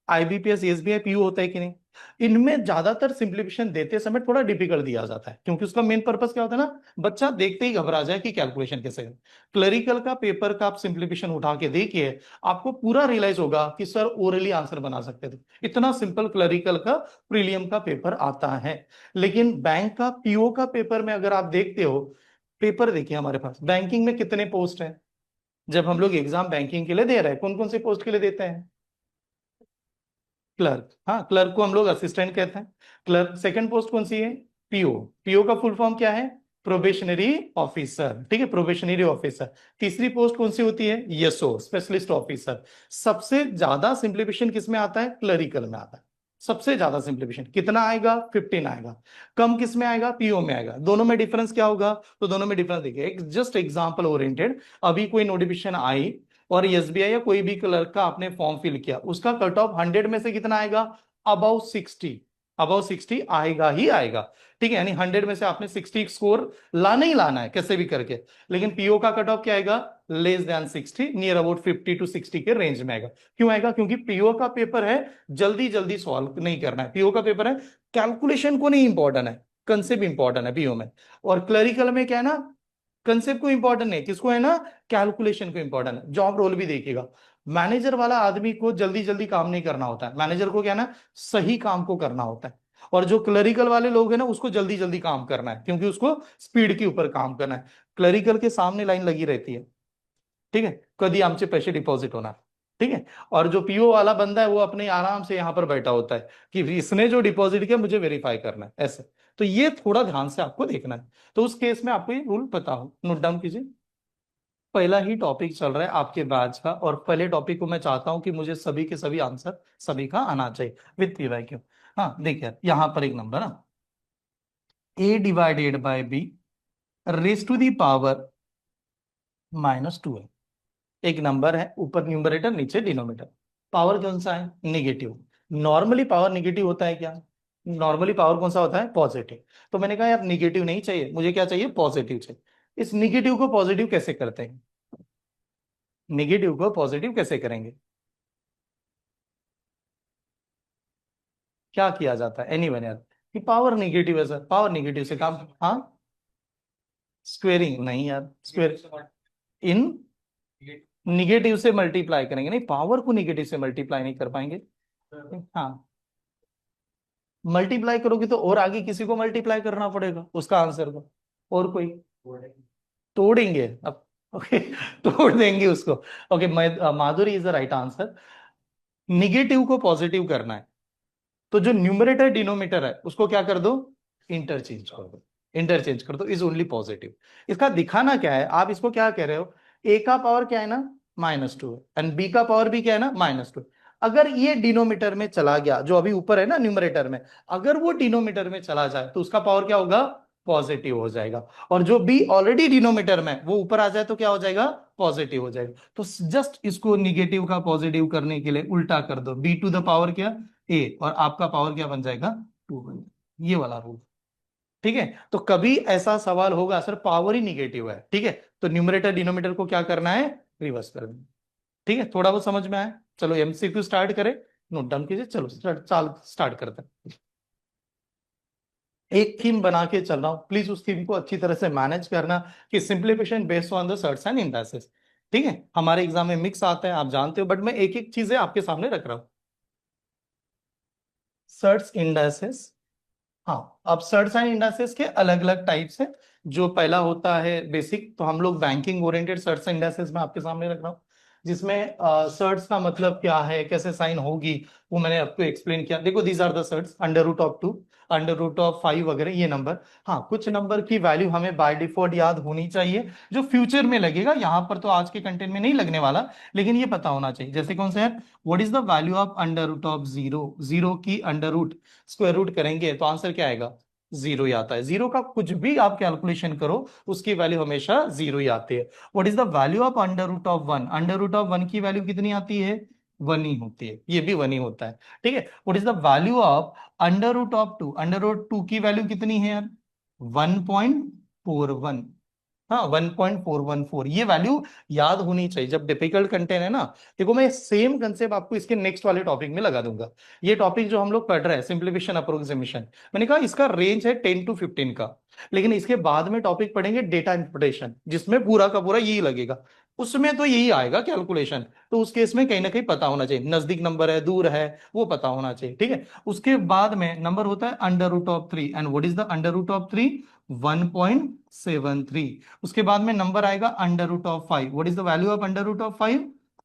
[SPEAKER 1] आईबीपीएस, एसबीआई, पीओ होता है कि नहीं, इनमें ज्यादातर सिंप्लीफिकेशन देते समय थोड़ा डिफिकल्ट दिया जाता है, क्योंकि उसका मेन पर्पस क्या होता है ना, बच्चा देखते ही घबरा जाए कि कैलकुलेशन कैसे है। क्लरिकल का पेपर का आप सिंप्लीफिकेशन उठा के देखिए, आपको पूरा रियलाइज होगा कि सर ओरली आंसर बना सकते थे, इतना सिंपल क्लरिकल का प्रीलियम का पेपर आता है। लेकिन बैंक का पीओ का पेपर में अगर आप देखते हो, पेपर देखिए हमारे पास बैंकिंग में कितने पोस्ट हैं, जब हम लोग एग्जाम बैंकिंग के लिए दे रहे हैं, कौन कौन से पोस्ट के लिए देते हैं, क्लर्क, हाँ क्लर्क को हम लोग असिस्टेंट कहते हैं। क्लर्क सेकंड पोस्ट कौन सी है, पीओ, पीओ का फुल फॉर्म क्या है, प्रोबेशनरी ऑफिसर, ठीक है, प्रोबेशनरी ऑफिसर। तीसरी पोस्ट कौन सी होती है, यसओ, स्पेशलिस्ट ऑफिसर। सबसे ज्यादा सिंप्लीफिकेशन किसमें आता है, क्लरिकल में आता है, सबसे ज्यादा सिंप्लीफिकेशन कितना आएगा, 15 आएगा। कम किस में आएगा, पीओ में आएगा। दोनों में डिफरेंस क्या होगा, तो दोनों में डिफरेंस देखिए, एक जस्ट एग्जांपल ओरिएंटेड, अभी कोई नोटिफिकेशन आई और एसबीआई या कोई भी क्लर्क का आपने फॉर्म फिल किया, उसका कट ऑफ 100 में से कितना आएगा, अबाउ 60, अबाउ 60 आएगा ही आएगा, ठीक है, यानी 100 में से आपने 60 स्कोर लाना ही लाना है कैसे भी करके। लेकिन पीओ का कट ऑफ क्या आएगा, less than 60, near about 50 to 60 के रेंज में आएगा। क्यों आएगा, क्योंकि पीओ का पेपर है, जल्दी जल्दी सॉल्व नहीं करना है, पीओ का पेपर है, कैलकुलेशन को नहीं इंपॉर्टेंट है, कंसेप्ट इंपॉर्टेंट है पीओ में। और क्लरिकल में क्या है ना, कंसेप्ट को इंपॉर्टेंट नहीं, किसको है ना, कैलकुलेशन को इंपॉर्टेंट है। जॉब रोल भी देखिएगा, मैनेजर वाला आदमी को जल्दी जल्दी काम नहीं करना होता है, मैनेजर को क्या है ना, सही काम को करना होता है। और जो क्लरिकल वाले लोग हैं ना, उसको जल्दी जल्दी काम करना है, क्योंकि उसको स्पीड के ऊपर काम करना है। क्लरिकल के सामने लाइन लगी रहती है, ठीक है, कभी आमचे पैसे डिपॉजिट होना, ठीक है। और जो पीओ वाला बंदा है वो अपने आराम से यहाँ पर बैठा होता है कि इसने जो डिपॉजिट किया मुझे वेरीफाई करना है, ऐसे। तो ये थोड़ा ध्यान से आपको देखना है। तो उस केस में आपको ये रूल पता हो, नोट डाउन कीजिए। पहला ही टॉपिक चल रहा है आपके बैच का, और पहले टॉपिक को मैं चाहता हूं कि मुझे सभी के सभी आंसर सभी का आना चाहिए विथ पी वाई क्यू। हाँ देखिए यहां पर एक नंबर ना, a divided by b raise to the power -2 है। एक नंबर है, ऊपर न्यूमरेटर नीचे डिनोमिनेटर, पावर कौन सा है, निगेटिव। नॉर्मली पावर निगेटिव होता है क्या, नॉर्मली पावर कौन सा होता है, पॉजिटिव। तो मैंने कहा यार निगेटिव नहीं चाहिए, मुझे क्या चाहिए, पॉजिटिव चाहिए। इस निगेटिव को पॉजिटिव कैसे करते हैं, निगेटिव को पॉजिटिव कैसे करेंगे, क्या किया जाता है, एनी वन यार, कि पावर निगेटिव है सर, पावर निगेटिव से काम, हाँ स्क्वेयरिंग नहीं यार, स्क्वेयर इन निगेटिव से मल्टीप्लाई करेंगे, नहीं पावर को निगेटिव से मल्टीप्लाई नहीं कर पाएंगे। हाँ मल्टीप्लाई करोगे तो और आगे किसी को मल्टीप्लाई करना पड़ेगा उसका आंसर को, और कोई तोड़ेंगे अब, ओके तोड़ देंगे उसको। Okay, Madhuri is the right answer. Negative को पॉजिटिव करना है, तो जो न्यूमरेटर डिनोमिनेटर है उसको क्या कर दो, इंटरचेंज कर दो, इंटरचेंज कर दो, इज ओनली पॉजिटिव। इसका दिखाना क्या है, आप इसको क्या कह रहे हो, ए का पावर क्या है ना, -2 है, एंड बी का पावर भी क्या है ना, -2। अगर ये डिनोमिनेटर में चला गया, जो अभी ऊपर है ना न्यूमरेटर में, अगर वो डिनोमिनेटर में चला जाए तो उसका पावर क्या होगा, पॉजिटिव हो जाएगा। और जो बी ऑलरेडी डिनोमिनेटर में वो ऊपर आ जाए तो क्या हो जाएगा, पॉजिटिव हो जाएगा। तो जस्ट इसको निगेटिव का पॉजिटिव करने के लिए उल्टा कर दो, बी टू द पावर क्या, ए, और आपका पावर क्या बन जाएगा, 2 बन जाएगा। ये वाला रूल, ठीक है। तो कभी ऐसा सवाल होगा सर पावर ही निगेटिव है, ठीक है, तो न्यूमरेटर डिनोमिनेटर को क्या करना है, रिवर्स कर देना, ठीक है। थोड़ा बहुत समझ में आया, चलो एमसीक्यू स्टार्ट करें, नोट डाउन कीजिए, चलो स्टार्ट करते हैं। एक थीम बना के चल रहा हूं, प्लीज उस थीम को अच्छी तरह से मैनेज करना, कि simplification based on the shirts and indices, ठीक है। हमारे एग्जाम में मिक्स आता है आप जानते हो, बट मैं एक एक चीजें आपके सामने रख रहा हूं। सर्ट्स इंडाइसेस, हाँ, अब सर्ट्स एंड इंडाइसेस के अलग अलग टाइप्स है। जो पहला होता है बेसिक, तो हम लोग banking oriented shirts and indices में आपके सामने रख रहा हूँ, जिसमें सर्ट्स का मतलब क्या है, कैसे साइन होगी, वो मैंने आपको एक्सप्लेन किया। देखो दीज आर द सर्ट्स, √2, √5 वगैरह ये नंबर। हाँ कुछ नंबर की वैल्यू हमें बाय डिफॉल्ट याद होनी चाहिए, जो फ्यूचर में लगेगा, यहाँ पर तो आज के कंटेंट में नहीं लगने वाला, लेकिन ये पता होना चाहिए। जैसे कौन सा है, what is the value of √0, zero की अंडर रूट स्क्वायर रूट करेंगे तो आंसर क्या आएगा, जीरो ही आता है। जीरो का कुछ भी आप कैलकुलेशन करो उसकी वैल्यू हमेशा जीरो ही आती है। What is the value of √1, √1 की वैल्यू कितनी आती है, 1 ही होती है, ये भी 1 ही होता है, ठीक है। What is the value of √2, √2 की वैल्यू कितनी है यार, 1.41, हाँ 1.414 ये वैल्यू याद होनी चाहिए जब डिफिकल्ट कंटेंट है ना। देखो मैं सेम कंसेप्ट आपको इसके नेक्स्ट वाले टॉपिक में लगा दूंगा। ये टॉपिक जो हम लोग पढ़ रहे हैं सिंप्लीफिकेशन अप्रोक्सीमेशन, मैंने कहा इसका रेंज है 10 to 15 का। लेकिन इसके बाद में टॉपिक पढ़ेंगे डेटा इंटरप्रिटेशन, जिसमें पूरा का पूरा यही लगेगा। उसमें तो यही आएगा कैलकुलेशन। तो उस केस में कहीं ना कहीं पता होना चाहिए, नजदीक नंबर है दूर है वो पता होना चाहिए, ठीक है। उसके बाद में नंबर होता है under root of 3, and what is the under root of 3? 1.73। उसके बाद में नंबर आएगा under root of 5, what is the value of under root of 5?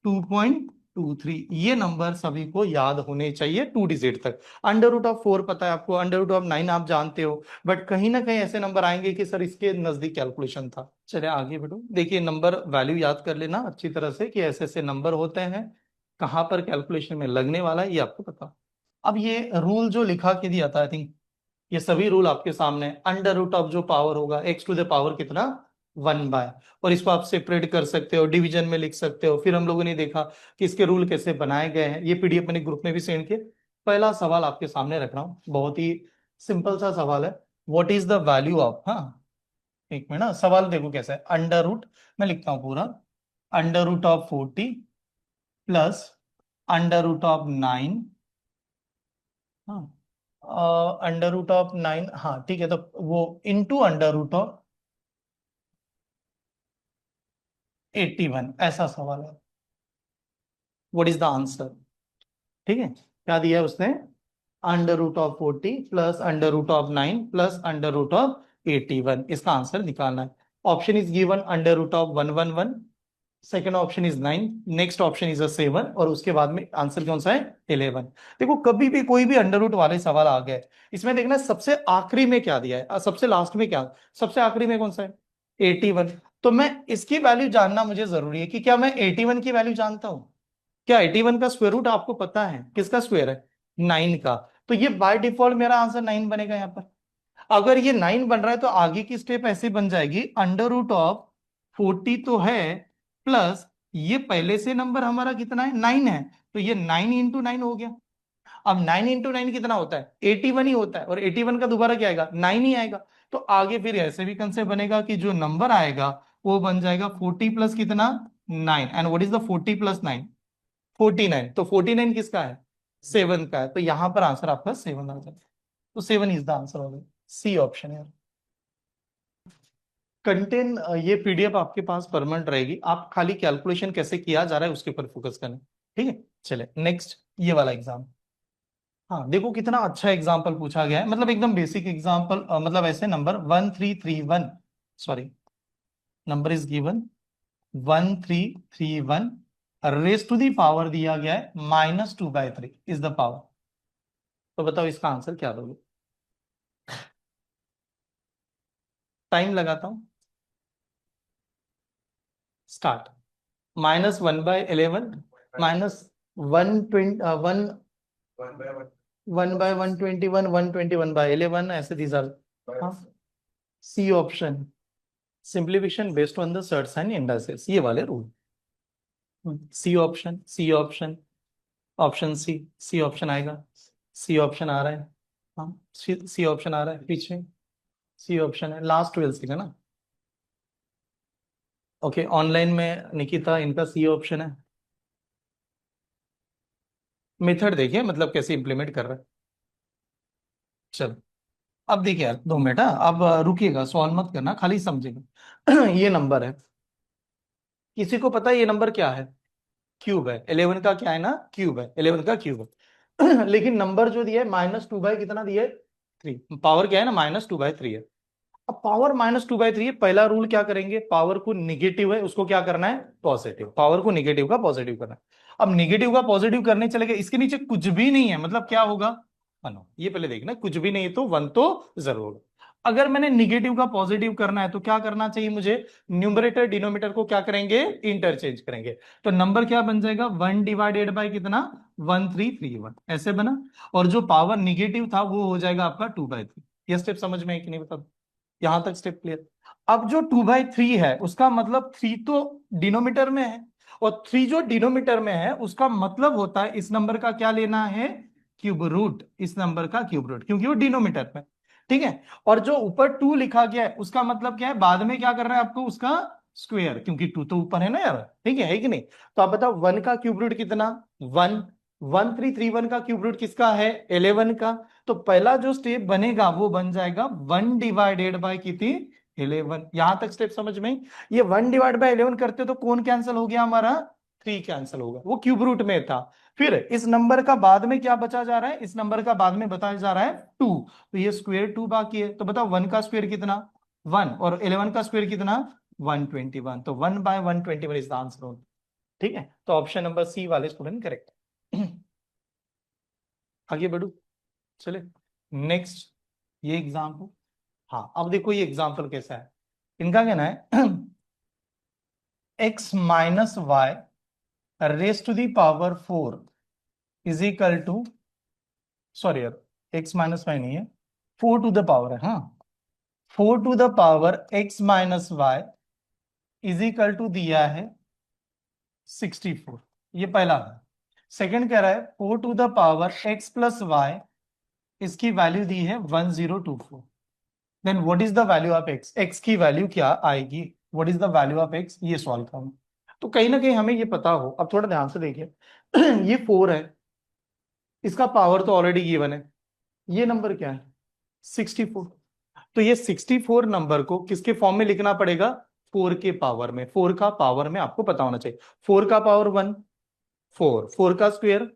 [SPEAKER 1] 2.23। ये नंबर सभी को याद होने चाहिए 2 डिजिट तक। अंडर रूट ऑफ 4 पता है आपको, अंडर रूट ऑफ 9 आप जानते हो, बट कहीं ना कहीं ऐसे नंबर आएंगे कि सर इसके नजदीक कैलकुलेशन था। चलिए आगे बढ़ो, देखिए नंबर वैल्यू याद कर लेना अच्छी तरह से कि ऐसे ऐसे नंबर होते हैं, कहाँ पर कैलकुलेशन में लगने वाला है ये आपको पता। अब ये रूल जो लिखा के दिया था, आई थिंक ये सभी रूल आपके सामने। अंडर रूट ऑफ जो पावर होगा एक्स टू द पावर कितना? 1/, और इसको आप सेपरेट कर सकते हो, डिवीजन में लिख सकते हो। फिर हम लोगों ने देखा कि इसके रूल कैसे बनाए गए हैं, ये पीडीएफ मैंने ग्रुप में भी सेंड किया। पहला सवाल आपके सामने रख रहा हूँ, बहुत ही सिंपल सा सवाल है। What is the value of, हाँ एक मिनट ना, सवाल देखो कैसा है। अंडर रूट, मैं लिखता हूँ पूरा, under root of 40 plus under root of 9, हाँ अंडर रूट ऑफ 9, हाँ ठीक है, तो वो इंटू अंडर रूट ऑफ 81, ऐसा सवाल है। What is the answer? ठीक है, क्या दिया है उसने? Under root of 40 plus under root of 9 plus under root of 81, इसका आंसर निकालना है। Option is given, under root of 111, second option is 9, next option is 7, और उसके बाद में आंसर कौन सा है? 11। देखो कभी भी कोई भी अंडर रूट वाले सवाल आ गए, इसमें देखना सबसे आखिरी में क्या दिया है, सबसे लास्ट में क्या, सबसे आखिरी में कौन सा है? 81। तो मैं इसकी वैल्यू जानना मुझे जरूरी है कि क्या मैं 81 की वैल्यू जानता हूं? क्या 81 का स्क्वायर रूट आपको पता है? किसका स्क्वायर है? 9 का। तो ये बाय डिफॉल्ट मेरा आंसर 9 बनेगा यहाँ पर। अगर ये 9 बन रहा है तो आगे की स्टेप ऐसे बन जाएगी, अंडर रूट ऑफ 40 तो है, प्लस ये पहले से नंबर हमारा कितना है? 9 है, तो ये 9 × 9 हो गया। अब 9 × 9 कितना होता है? 81 ही होता है, और 81 का दोबारा क्या आएगा? 9 ही आएगा। तो आगे फिर ऐसे भी कंसेप्ट बनेगा कि जो नंबर आएगा वो बन जाएगा 40 प्लस कितना? 9, and what is the 40 plus 9? 49। तो 49 किसका है? 7 का है, तो यहां पर आंसर आपका 7 आ जाएगा। तो 7 इज द आंसर होगा, सी ऑप्शन है। कंटेंट, ये पीडीएफ आपके पास परमानेंट रहेगी, आप खाली कैलकुलेशन कैसे किया जा रहा है उसके ऊपर फोकस करना, ठीक है। चले नेक्स्ट, ये वाला एग्जाम। हाँ देखो कितना अच्छा एग्जाम्पल पूछा गया है, मतलब एकदम बेसिक एग्जाम्पल, मतलब ऐसे number 1331, sorry, number is given 1331, raise to the power दिया गया है -2/3 इज द पावर। तो बताओ इसका आंसर क्या दोगे? टाइम लगाता हूं, स्टार्ट। -1/11, -120, 1/121, 121/11, ऐसे these are, C option, simplification based on the surd sign indices, ये वाले rule. C option, C option, option C, C option आएगा, सी ऑप्शन आ रहा है, हाँ सी ऑप्शन आ रहा है पीछे, सी ऑप्शन है लास्ट 12 का ना। ओके ऑनलाइन में निकिता, इनका सी ऑप्शन है। मेथड देखिए मतलब कैसे इंप्लीमेंट कर रहा है। चलो अब देखिए यार 2 मिनट, हाँ अब रुकिएगा, सॉल्व मत करना, खाली समझेगा। ये नंबर है, किसी को पता है ये नंबर क्या है? क्यूब है। 11 का क्या है ना? क्यूब है, 11 का क्यूब है। लेकिन नंबर जो दिया है -2/, कितना दिया है? 3। पावर क्या है ना? -2/3 है। अब पावर -2/3 है, पहला रूल क्या करेंगे, पावर को निगेटिव है उसको क्या करना है? पॉजिटिव। पावर को निगेटिव का पॉजिटिव करना है। अब निगेटिव का पॉजिटिव करने चले गए, इसके नीचे कुछ भी नहीं है, मतलब क्या होगा? 1 हो। ये पहले देखना, कुछ भी नहीं है तो 1 तो जरूर होगा। अगर मैंने निगेटिव का पॉजिटिव करना है तो क्या करना चाहिए मुझे? न्यूमरेटर डिनोमिनेटर को क्या करेंगे? इंटरचेंज करेंगे। तो नंबर क्या बन जाएगा? 1 डिवाइडेड बाय कितना? 1331, ऐसे बना। और जो पावर निगेटिव था वो हो जाएगा आपका 2/3। ये स्टेप समझ में है कि नहीं बता? यहां तक स्टेप क्लियर? अब जो 2/3 है उसका मतलब 3 तो डिनोमीटर में है, और 3 जो डिनोमीटर में है उसका मतलब होता है इस नंबर का क्या लेना है? क्यूब रूट, इस नंबर का क्यूब रूट, क्योंकि वो डिनोमीटर में। ठीक है। और जो ऊपर 2 लिखा गया है उसका मतलब क्या है, बाद में क्या कर रहा है आपको, उसका स्क्वायर, क्योंकि 2 तो ऊपर है ना यार, ठीक है कि नहीं। तो आप बताओ 1 का क्यूब रूट कितना, 1। 1331 का क्यूब रूट किसका है, 11 का। तो पहला जो स्टेप बनेगा वो बन जाएगा 1 डिवाइडेड बाय कितनी, 11। यहां तक स्टेप समझ में। ये 1 डिवाइड बाय 11 करते तो कौन कैंसिल हो गया हमारा, 3 कैंसिल होगा, वो क्यूब रूट में था। फिर इस नंबर का बाद में क्या बचा जा रहा है, इस नंबर का बाद में बताया जा रहा है 2। तो ये स्क्वायर 2 बाकी है, तो बताओ 1 का स्क्वायर कितना, 1, और 11 का स्क्वायर कितना, 121। तो 1 बाय 121 इज द आंसर। ठीक है, तो ऑप्शन नंबर सी वाले स्टूडेंट करेक्ट। आगे बढ़ू, चले नेक्स्ट। ये एग्जाम्पल, हाँ अब देखो ये एग्जाम्पल कैसा है। इनका कहना है x minus y raise to the power 4 is equal to, sorry यार, x माइनस वाई नहीं है, 4 टू द पावर है, हाँ 4 to the power x minus y is equal to दिया है 64। ये पहला है। सेकंड कह रहा है 4 to the power x plus y, इसकी वैल्यू दी है 1024। Then what is the value of x, x की वैल्यू क्या आएगी, what is the value of x, ये सॉल्व करना। तो कहीं ना कहीं हमें ये पता हो, अब थोड़ा ध्यान से देखिए। ये 4 है, इसका पावर तो ऑलरेडी गिवन है, ये नंबर क्या है, 64। तो ये 64 नंबर को किसके फॉर्म में लिखना पड़ेगा, 4 के पावर में। 4 का पावर में आपको पता होना चाहिए, 4 का पावर 1 4, 4 का स्क्वायर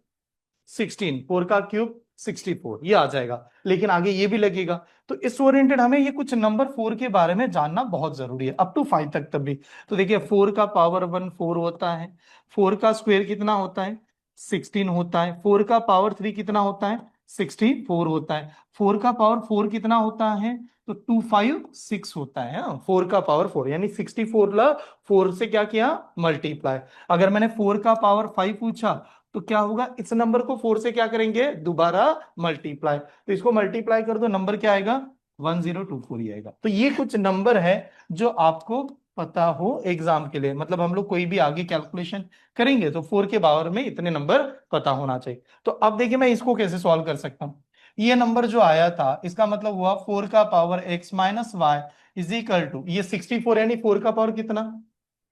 [SPEAKER 1] 16, 4 का क्यूब 64, ये आ जाएगा। लेकिन आगे ये भी लगेगा, तो इस ओरिएंटेड हमें ये कुछ नंबर 4 के बारे में जानना बहुत जरूरी है, अप टू 5 तक तब भी। तो देखिए 4 का पावर 1 4 होता है, 4 का स्क्वायर कितना होता है, 16 होता है, 4 का पावर 3 कितना होता है, 64 होता है, 4 का पावर 4 कितना होता है, तो 256 होता है। 4 का पावर 4 यानी 64 ला 4 से क्या किया, मल्टीप्लाई। अगर मैंने 4 का पावर 5 पूछा तो क्या होगा, इस नंबर को 4 से क्या करेंगे, दोबारा मल्टीप्लाई। तो इसको मल्टीप्लाई कर दो, नंबर क्या आएगा, 1024 ही आएगा। तो ये कुछ नंबर है जो आपको पता हो एग्जाम के लिए, मतलब हम लोग कोई भी आगे कैलकुलेशन करेंगे तो 4 के पावर में इतने नंबर पता होना चाहिए। तो अब देखिए मैं इसको कैसे सॉल्व कर सकता हूँ। ये नंबर जो आया था इसका मतलब हुआ 4 का power x minus y is equal to, ये 64 यानी 4 का पावर कितना,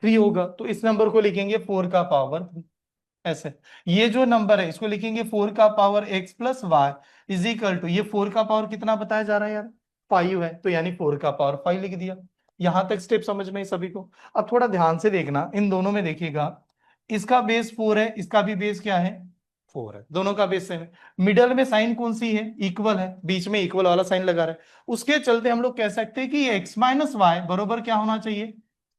[SPEAKER 1] 3 होगा। तो इस नंबर को लिखेंगे 4 का पावर ऐसे। ये जो नंबर है इसको लिखेंगे 4 का power x plus y is equal to, ये 4 का पावर कितना बताया जा रहा है यार, 5 है, तो यानी 4 का पावर 5 लिख दिया। यहां तक स्टेप समझ में है सभी को। अब थोड़ा ध्यान से देखना, इन दोनों में देखिएगा, इसका बेस 4 है, इसका भी बेस क्या है, 4 है, दोनों का बेस सेम है। मिडल में साइन कौन सी है, इक्वल है, बीच में इक्वल वाला साइन लगा रहा है। उसके चलते हम लोग कह सकते हैं कि ये x माइनस वाई बरोबर क्या होना चाहिए,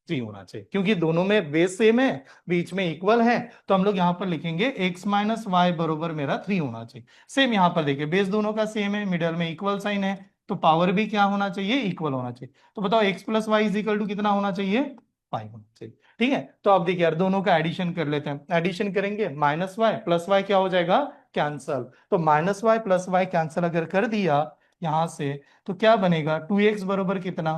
[SPEAKER 1] 3 होना चाहिए, क्योंकि दोनों में बेस सेम है, बीच में इक्वल है। तो हम लोग यहाँ पर लिखेंगे x माइनस वाई बरोबर मेरा 3 होना चाहिए। सेम यहाँ पर देखिए बेस दोनों का सेम है, मिडल में इक्वल साइन है, तो पावर भी क्या होना चाहिए, इक्वल होना चाहिए। तो बताओ x plus y is equal to कितना होना चाहिए, 5 होना चाहिए। ठीक है, तो अब देखिए यार दोनों का एडिशन कर लेते हैं। एडिशन करेंगे माइनस वाई प्लस वाई क्या हो जाएगा, कैंसल। तो minus y plus y cancel अगर कर दिया यहां से, तो क्या बनेगा, 2x बरोबर कितना,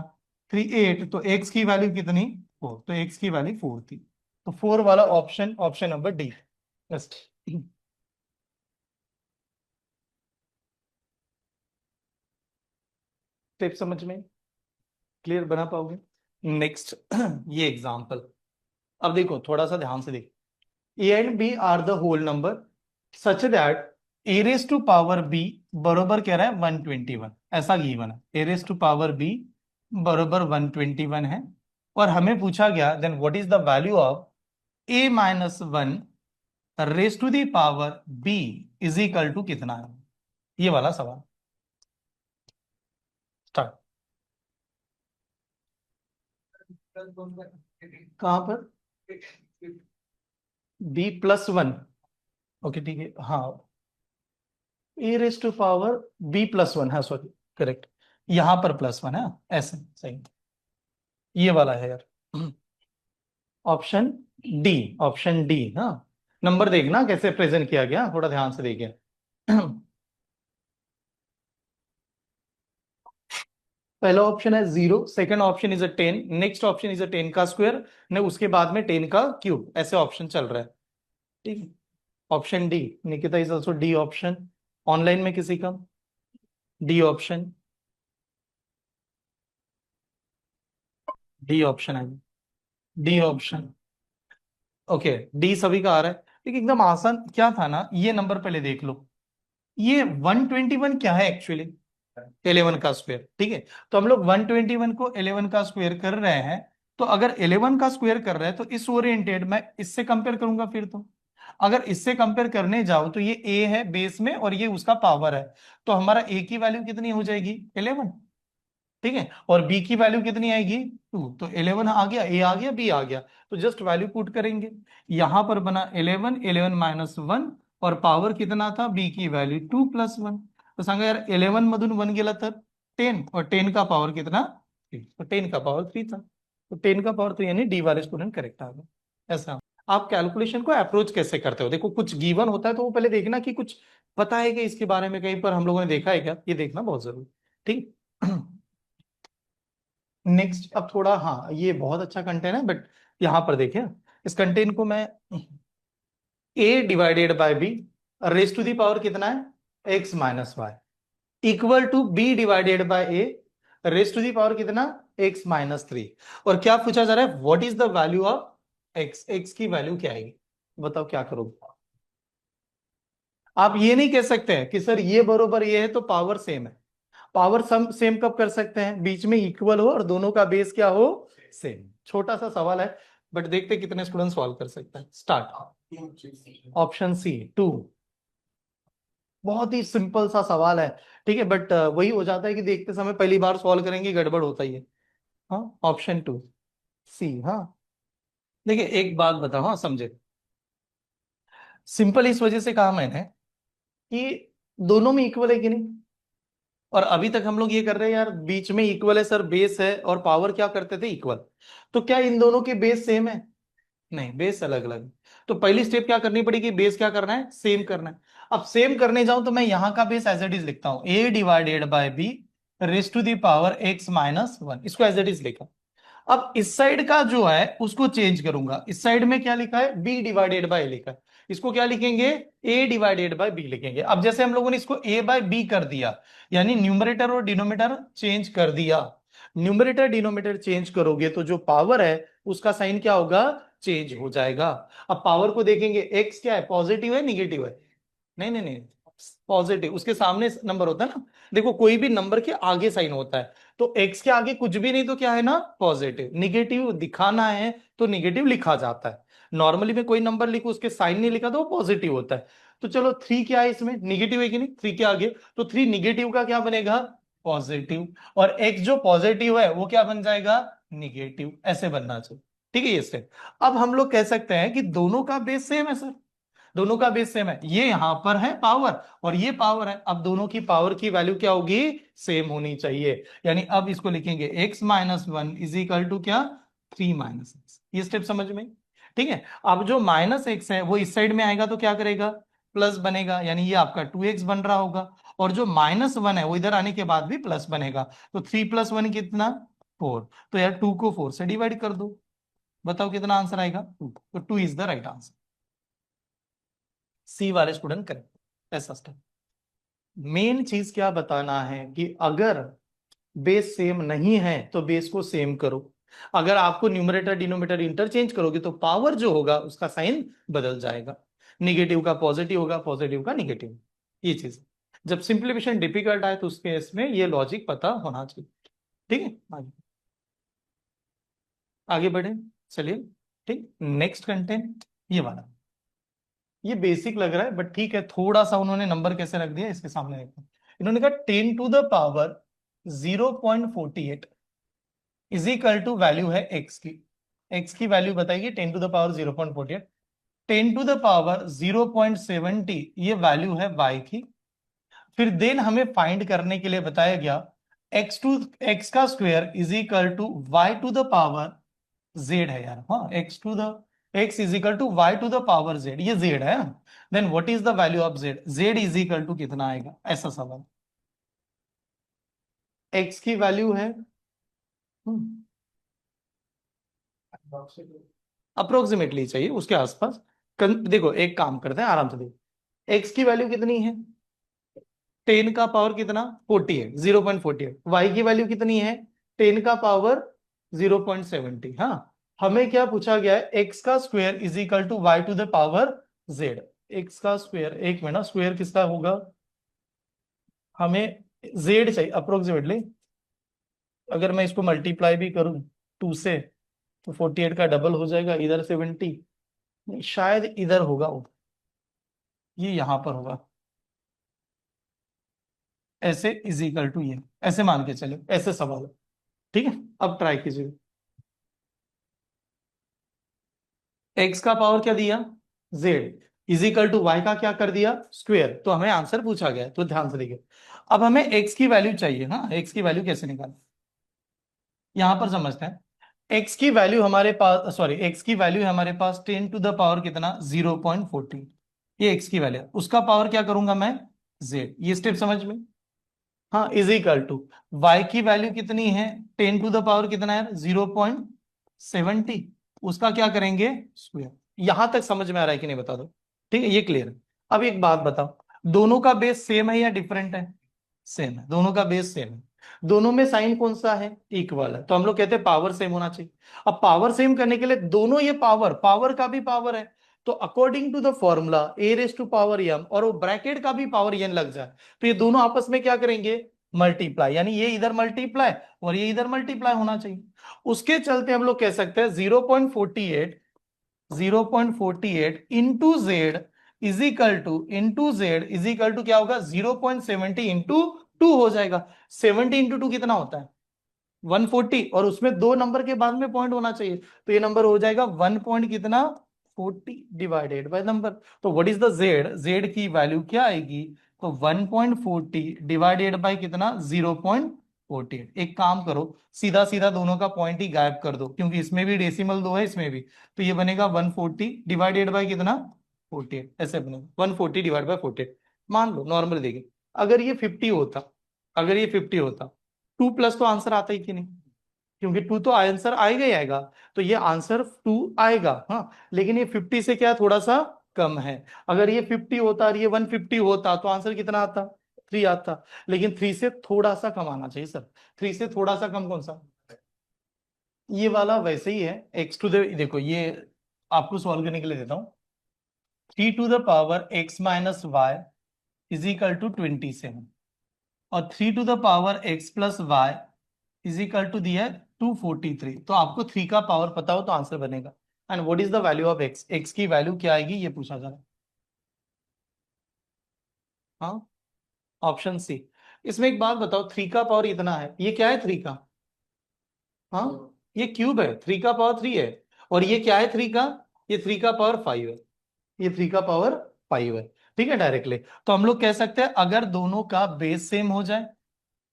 [SPEAKER 1] 3 8, तो x की वैल्यू कितनी, 4, तो x की वैल्यू 4 थी। तो 4 वाला option, option number D best. Tip समझ में क्लियर बना पाओगे। नेक्स्ट ये एग्जांपल, अब देखो थोड़ा सा ध्यान से देखो। A and b are the whole number such that a raise to power b बरोबर कह रहा है 121, ऐसा गिवन है। A raise to power b बरोबर 121 है, और हमें पूछा गया then what is the value of a minus one raise to the power b is equal to कितना है, ये वाला सवाल। स्टार्ट। कहां पर, बी प्लस वन, ओके ठीक है, हाँ a raise to power b plus one, हाँ सॉरी करेक्ट, यहां पर प्लस वन है, ऐसे सही, ये वाला है यार, ऑप्शन डी, ऑप्शन डी। हाँ नंबर देखना कैसे प्रेजेंट किया गया, थोड़ा ध्यान से देखिए। पहला ऑप्शन है 0, second option is a 10, next option is a 10 का स्क्वायर, ने उसके बाद में 10 का क्यूब, ऐसे ऑप्शन चल रहा है। ठीक है, option D, Nikita is also D option, online में किसी का डी ऑप्शन। डी ऑप्शन है, डी ऑप्शन। ओके, डी सभी का आ रहा है, लेकिन एकदम आसान क्या था ना, ये नंबर पहले देख लो। ये 121 क्या है एक्चुअली? 11 का स्क्वायर, ठीक है। तो हम लोग 121 को 11 का स्क्वायर कर रहे हैं। तो अगर 11 का स्क्वायर कर रहे हैं तो इस ओरिएंटेड मैं इससे कंपेयर करूंगा फिर तो। अगर इससे कंपेयर करने जाओ तो ये ए है बेस में और ये उसका पावर है। तो हमारा ए की वैल्यू कितनी हो जाएगी? 11, ठीक है। और बी की वैल्यू कितनी आएगी? 2। तो 11 आ गया, ए आ गया, बी आ गया। तो जस्ट वैल्यू पुट करेंगे। यहां पर बना 11, 11 -1, और पावर कितना था? बी की वैल्यू 2 + 1। तो सांगा यार 11 मधून 1 गेला तर 10, और 10 का पावर कितना? 3। तो 10 का पावर 3 था। तो 10 का पावर 3 यानी डी वाले स्टूडेंट करेक्ट आ गया। ऐसा आप कैलकुलेशन को अप्रोच कैसे करते हो? देखो कुछ गिवन होता है तो वो पहले देखना कि कुछ पता है कि इसके बारे में कहीं पर हम लोगों ने देखा है क्या, ये देखना बहुत जरूरी। ठीक। नेक्स्ट अब थोड़ा, हाँ ये बहुत अच्छा कंटेंट है, बट यहां पर देखिए, इस कंटेंट को मैं a divided by b raise to the power कितना है? X minus y equal to b divided by a raise to the power कितना? x-3। और क्या पूछा जा रहा है? What is the value of x? X की वैल्यू क्या आएगी? बताओ क्या करोगे? आप ये नहीं कह सकते हैं कि सर ये बरोबर ये है तो पावर सेम है। पावर सम सेम कब कर सकते हैं? बीच में इक्वल हो और दोनों का बेस क्या हो? सेम। छोटा सा सवाल है, बट देखते कितने स्टूडेंट सॉल्व कर सकते हैं। स्टार्ट। Option C 2। बहुत ही सिंपल सा सवाल है, ठीक है, बट वही हो जाता है कि देखते समय पहली बार सॉल्व करेंगे गड़बड़ होता ही है। हाँ, ऑप्शन 2 सी। हाँ, देखिए एक बात बताओ, हाँ समझे। सिंपल इस वजह से कहा मैंने कि दोनों में इक्वल है कि नहीं। और अभी तक हम लोग ये कर रहे हैं यार, बीच में इक्वल है सर, बेस है और पावर क्या करते थे? इक्वल। तो क्या इन दोनों के बेस सेम है? नहीं, बेस अलग अलग है। तो पहली स्टेप क्या करनी पड़ेगी? बेस क्या करना है? सेम करना है। अब सेम करने जाऊं तो मैं यहां का बेस एज इट इज लिखता हूं, a divided by b raise to the power x-1, इसको एज इट इज लिखा। अब इस साइड का जो है उसको चेंज करूंगा। इस साइड में क्या लिखा है? बी डिवाइडेड बाय लिखा है। इसको क्या लिखेंगे? ए डिवाइडेड बाय बी लिखेंगे। अब जैसे हम लोगों ने इसको ए बाय बी कर दिया, यानी न्यूमरेटर और डिनोमिनेटर चेंज कर दिया। न्यूमरेटर डिनोमिनेटर चेंज करोगे तो जो पावर है उसका साइन क्या होगा? चेंज हो जाएगा। अब पावर को देखेंगे, एक्स क्या है? पॉजिटिव है निगेटिव है? नहीं नहीं नहीं, पॉजिटिव। उसके सामने नंबर होता है ना। देखो कोई भी नंबर के आगे साइन होता है, तो एक्स के आगे कुछ भी नहीं तो क्या है ना? पॉजिटिव। निगेटिव दिखाना है तो निगेटिव लिखा जाता है। नॉर्मली में कोई नंबर लिखो उसके साइन नहीं लिखा तो वो पॉजिटिव होता है। तो चलो 3 क्या है इसमें? निगेटिव है कि नहीं? 3 के आगे तो 3 निगेटिव का क्या बनेगा? पॉजिटिव। और एक्स जो पॉजिटिव है वो क्या बन जाएगा? निगेटिव। ऐसे बनना चाहिए, ठीक है ये स्टेप। अब हम लोग कह सकते हैं कि दोनों का बेस सेम है सर, दोनों का बेस सेम है। ये यहां पर है पावर और ये पावर है। अब दोनों की पावर की वैल्यू क्या होगी? सेम होनी चाहिए। यानी अब इसको लिखेंगे x-1 इज इक्वल टू क्या? 3 - x। ये स्टेप समझ में? ठीक है। अब जो -x है वो इस साइड में आएगा तो क्या करेगा? प्लस बनेगा, यानी ये आपका 2x बन रहा होगा। और जो -1 है वो इधर आने के बाद भी प्लस बनेगा। तो 3 + 1 कितना? 4। तो यार 2 को 4 से डिवाइड कर दो। बताओ कितना आंसर आएगा? 2। तो 2 इज द राइट आंसर। सी वाले स्टूडेंट करें। ऐसा स्टेप। मेन चीज क्या बताना है कि अगर बेस सेम नहीं है तो बेस को सेम करो। अगर आपको न्यूमरेटर डिनोमिनेटर इंटरचेंज करोगे तो पावर जो होगा उसका साइन बदल जाएगा। निगेटिव का पॉजिटिव होगा, पॉजिटिव का निगेटिव। ये चीज जब सिंप्लीफिकेशन डिफिकल्ट आए तो उस केस में ये लॉजिक पता होना चाहिए। ठीक है, आगे आगे बढ़े। चलिए, ठीक। नेक्स्ट कंटेंट ये वाला। ये बेसिक लग रहा है बट ठीक है, थोड़ा सा उन्होंने नंबर कैसे रख दिया इसके सामने देखो। इन्होंने कहा 10 to the power 0.48 is equal to value है एक्स की। एक्स की वैल्यू बताइए 10 to the power 0.48। 10 to the power 0.70 ये वैल्यू है वाई की। फिर देन हमें फाइंड करने के लिए बताया गया एक्स का square is equal to y to the power z है यार। हाँ, x is equal to y to the power z, ये जेड है। Then what is the value of z? Z is equal to कितना आएगा? ऐसा सवाल। एक्स की वैल्यू है अप्रोक्सीमेटली चाहिए उसके आसपास। देखो एक काम करते हैं आराम से, देखो एक्स की वैल्यू कितनी है? 10 का पावर कितना? 48, 0.48। वाई की वैल्यू कितनी है? 10 का पावर 0.70। हाँ, हमें क्या पूछा गया है, एक्स का square is equal to y to the power z. X का स्क्वायर, एक मिनट, स्क्वायर किसका होगा, हमें जेड चाहिए अप्रोक्सीमेटली। अगर मैं इसको मल्टीप्लाई भी करूं 2 से, तो 48 का डबल हो जाएगा, इधर 70, नहीं शायद इधर होगा वो, ये यहां पर होगा, ऐसे इज इक्वल टू ये, ऐसे मान के चलो, ऐसे सवाल है। ठीक है, अब ट्राई कीजिए। एक्स का पावर क्या दिया, Z, is equal to Y का क्या कर दिया, स्क्वायर, तो हमें आंसर पूछा गया है, तो ध्यान से देखिए। अब हमें एक्स की वैल्यू चाहिए। हाँ, एक्स की वैल्यू कैसे निकालें, यहां पर समझते हैं। एक्स की वैल्यू हमारे पास, सॉरी, एक्स की वैल्यू है हमारे पास 10 टू द पावर कितना, 0.14। ये एक्स की वैल्यू है, उसका पावर क्या करूंगा मैं, जेड, ये स्टेप समझ में। हाँ, इज इक्वल टू वाई की वैल्यू कितनी है, 10 टू द पावर कितना है, 0.70, उसका क्या करेंगे, स्क्वायर। यहां तक समझ में आ रहा है कि नहीं, बता दो। ठीक है, ये क्लियर है। अब एक बात बताओ, दोनों का बेस सेम है या डिफरेंट है, सेम है, दोनों का बेस सेम है। दोनों में साइन कौन सा है, इक्वल है, तो हम लोग कहते हैं पावर सेम होना चाहिए। अब पावर सेम करने के लिए दोनों, ये पावर, पावर का भी पावर है, तो according to the formula a raise to power m, और वो ब्रैकेट का भी पावर एन लग जाए, तो ये दोनों आपस में क्या करेंगे, मल्टीप्लाई, यानी ये इधर मल्टीप्लाई और ये इधर मल्टीप्लाई होना चाहिए। उसके चलते हम लोग कह सकते हैं 0.48 into z is equal to क्या होगा, 0.70 इंटू 2 हो जाएगा। 70 इंटू 2 कितना होता है, 140, और उसमें दो नंबर के बाद में पॉइंट होना चाहिए, तो ये नंबर हो जाएगा 1 पॉइंट कितना, 40 डिवाइडेड बाय नंबर। तो what is the Z, Z की वैल्यू क्या आएगी, तो 1.40 डिवाइडेड बाय कितना, 0.48। एक काम करो, सीधा सीधा दोनों का पॉइंट ही गायब कर दो, क्योंकि इसमें भी डेसिमल दो है, इसमें भी, तो ये बनेगा 140 डिवाइडेड बाय कितना, 48, ऐसे बनेगा 140 डिवाइड बाय 48। मान लो नॉर्मल देखिए, अगर ये 50 होता, अगर ये 50 होता, 2 प्लस तो आंसर आता ही कि नहीं, क्योंकि 2 तो आंसर आएगा ही आएगा, तो ये आंसर 2 आएगा। हाँ, लेकिन ये 50 से क्या थोड़ा सा कम है। अगर ये 50 होता और ये 150 होता, तो आंसर कितना आता, 3 आता। लेकिन 3 से थोड़ा सा कम आना चाहिए सर, 3 से थोड़ा सा कम कौन सा, ये वाला वैसे ही है, एक्स टू द, देखो ये आपको सॉल्व करने के लिए देता हूँ, 3 to the power x - y is equal to 27, और 3 to the power x + y is equal to दिया है 243। तो आपको 3 का पावर पता हो तो आंसर बनेगा। And what is the value of x, x की वैल्यू क्या आएगी, ये पूछा जा रहा है। हाँ, ऑप्शन सी। इसमें एक बात बताओ, 3 का पावर इतना है, ये क्या है 3 का, हाँ, ये क्यूब है, 3 का पावर 3 है, और ये क्या है 3 का, ये 3 का पावर 5 है, ये 3 का पावर 5 है। ठीक है, डायरेक्टली तो हम लोग कह सकते हैं, अगर दोनों का बेस सेम हो जाए,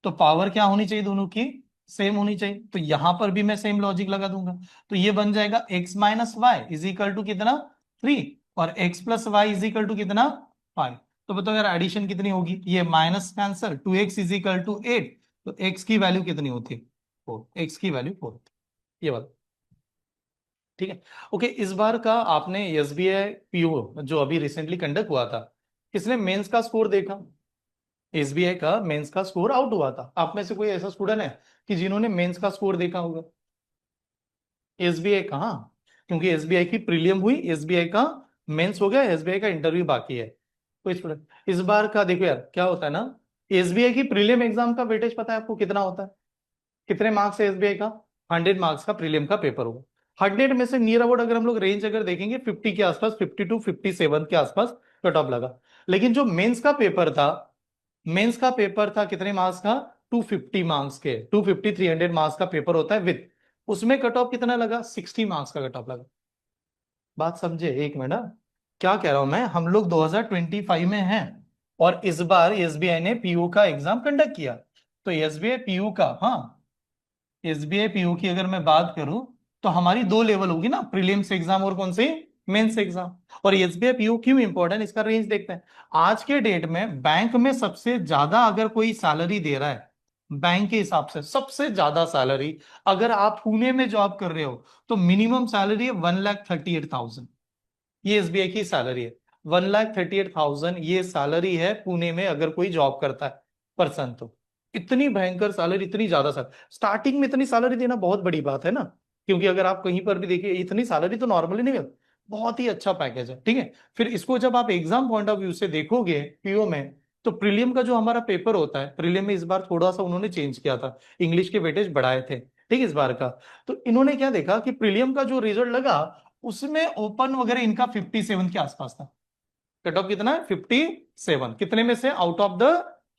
[SPEAKER 1] तो पावर क्या होनी चाहिए, दोनों की सेम होनी चाहिए, तो यहां पर भी मैं सेम लॉजिक लगा दूंगा। तो ये बन जाएगा x - y is equal to कितना, 3, और x + y is equal to कितना, 5। तो बताओ यार, एडिशन कितनी होगी, ये minus cancel, 2x is equal to 8, तो x की वैल्यू कितनी होती है, 4, x की वैल्यू 4, ये बात। ठीक है, ओके। इस बार का आपने एसबीआई पीओ जो अभी रिसेंटली कंडक्ट हुआ था, किसने मेंस का स्कोर देखा, एसबीआई का मेंस का स्कोर आउट हुआ था, आप में से कोई ऐसा स्टूडेंट है कि जिन्होंने मेंस का स्कोर देखा होगा, एसबीआई का, हाँ, क्योंकि एसबीआई की प्रीलियम हुई, एसबीआई का मेंस हो गया, एसबीआई का इंटरव्यू बाकी है। कोई स्टूडेंट इस बार का, देखो यार क्या होता है ना, एसबीआई की प्रीलियम एग्जाम का वेटेज पता है आपको कितना होता है, कितने मार्क्स है एसबीआई का, 100 मार्क्स का प्रीलियम का पेपर होगा। 100 में से नियर अबाउट अगर हम लोग रेंज अगर देखेंगे 50 के आसपास, 52 57 के आसपास कट ऑफ लगा। लेकिन जो मेंस का पेपर था, मेंस का पेपर था कितने मार्क्स का, 250 मार्क्स के, 250 300 मार्क्स का पेपर होता है विद, उसमें कट ऑफ कितना लगा, 60 मार्क्स का कट ऑफ लगा। बात समझे, एक मिनट, क्या कह रहा हूं मैं, हम लोग 2025 में हैं, और इस बार एसबीआई ने पीयू का एग्जाम कंडक्ट किया, तो एसबीआई पीयू का, हाँ, एसबीआई पीयू की अगर मैं बात करूं, तो हमारी दो लेवल होगी ना, प्रीलिम्स एग्जाम और कौन सी, मेंस एग्जाम। और एसबीआई पीयू क्यों इंपॉर्टेंट, इसका रेंज देखते हैं। आज के डेट में बैंक में सबसे ज्यादा अगर कोई सैलरी दे रहा है, बैंक के हिसाब से सबसे ज्यादा सैलरी, अगर आप पुणे में जॉब कर रहे हो, तो मिनिमम सैलरी है 1,38,000, ये एसबीआई की सैलरी है, 1,38,000 ये सैलरी है पुणे में अगर कोई जॉब करता है पर्सन तो। इतनी भयंकर सैलरी, इतनी ज्यादा सैलरी, स्टार्टिंग में इतनी सैलरी देना बहुत बड़ी बात है ना। क्योंकि अगर आप कहीं पर भी देखिए इतनी सैलरी तो नॉर्मली नहीं मिलती, बहुत ही अच्छा पैकेज है, ठीक है। फिर इसको जब आप एग्जाम पॉइंट ऑफ व्यू से देखोगे पीओ में, तो प्रीलियम का जो हमारा पेपर होता है, प्रीलियम में इस बार थोड़ा सा उन्होंने चेंज किया था, इंग्लिश के वेटेज बढ़ाए थे, ठीक है, इस बार का। तो इन्होंने क्या देखा कि प्रीलियम का जो रिजल्ट लगा उसमें ओपन वगैरह इनका 57 के आसपास था। कट ऑफ कितना है? 57, कितने में से? आउट ऑफ द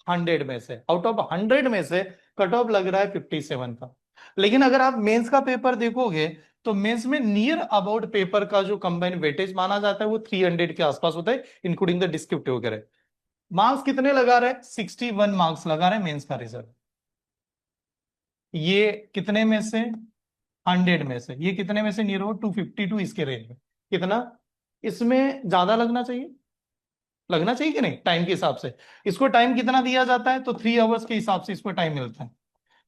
[SPEAKER 1] 100 में से, आउट ऑफ 100 में से कट ऑफ लग रहा है 57 का। लेकिन अगर आप मेंस का पेपर देखोगे तो मेंस में नियर अबाउट पेपर का जो कंबाइन वेटेज माना जाता है वो 300 के आसपास होता है, इंक्लूडिंग द डिस्क्रिप्टिव वगैरह। मार्क्स कितने लगा रहे हैं? 61 मार्क्स लगा रहे हैं मेंस का रिजल्ट। ये कितने में से? 100 में से। ये कितने में से नियर अबाउट? 252 इसके रेंज में। कितना इसमें ज्यादा लगना चाहिए? लगना चाहिए कि नहीं टाइम के हिसाब से? इसको टाइम कितना दिया जाता है? तो 3 आवर्स के हिसाब से इसको टाइम मिलता है।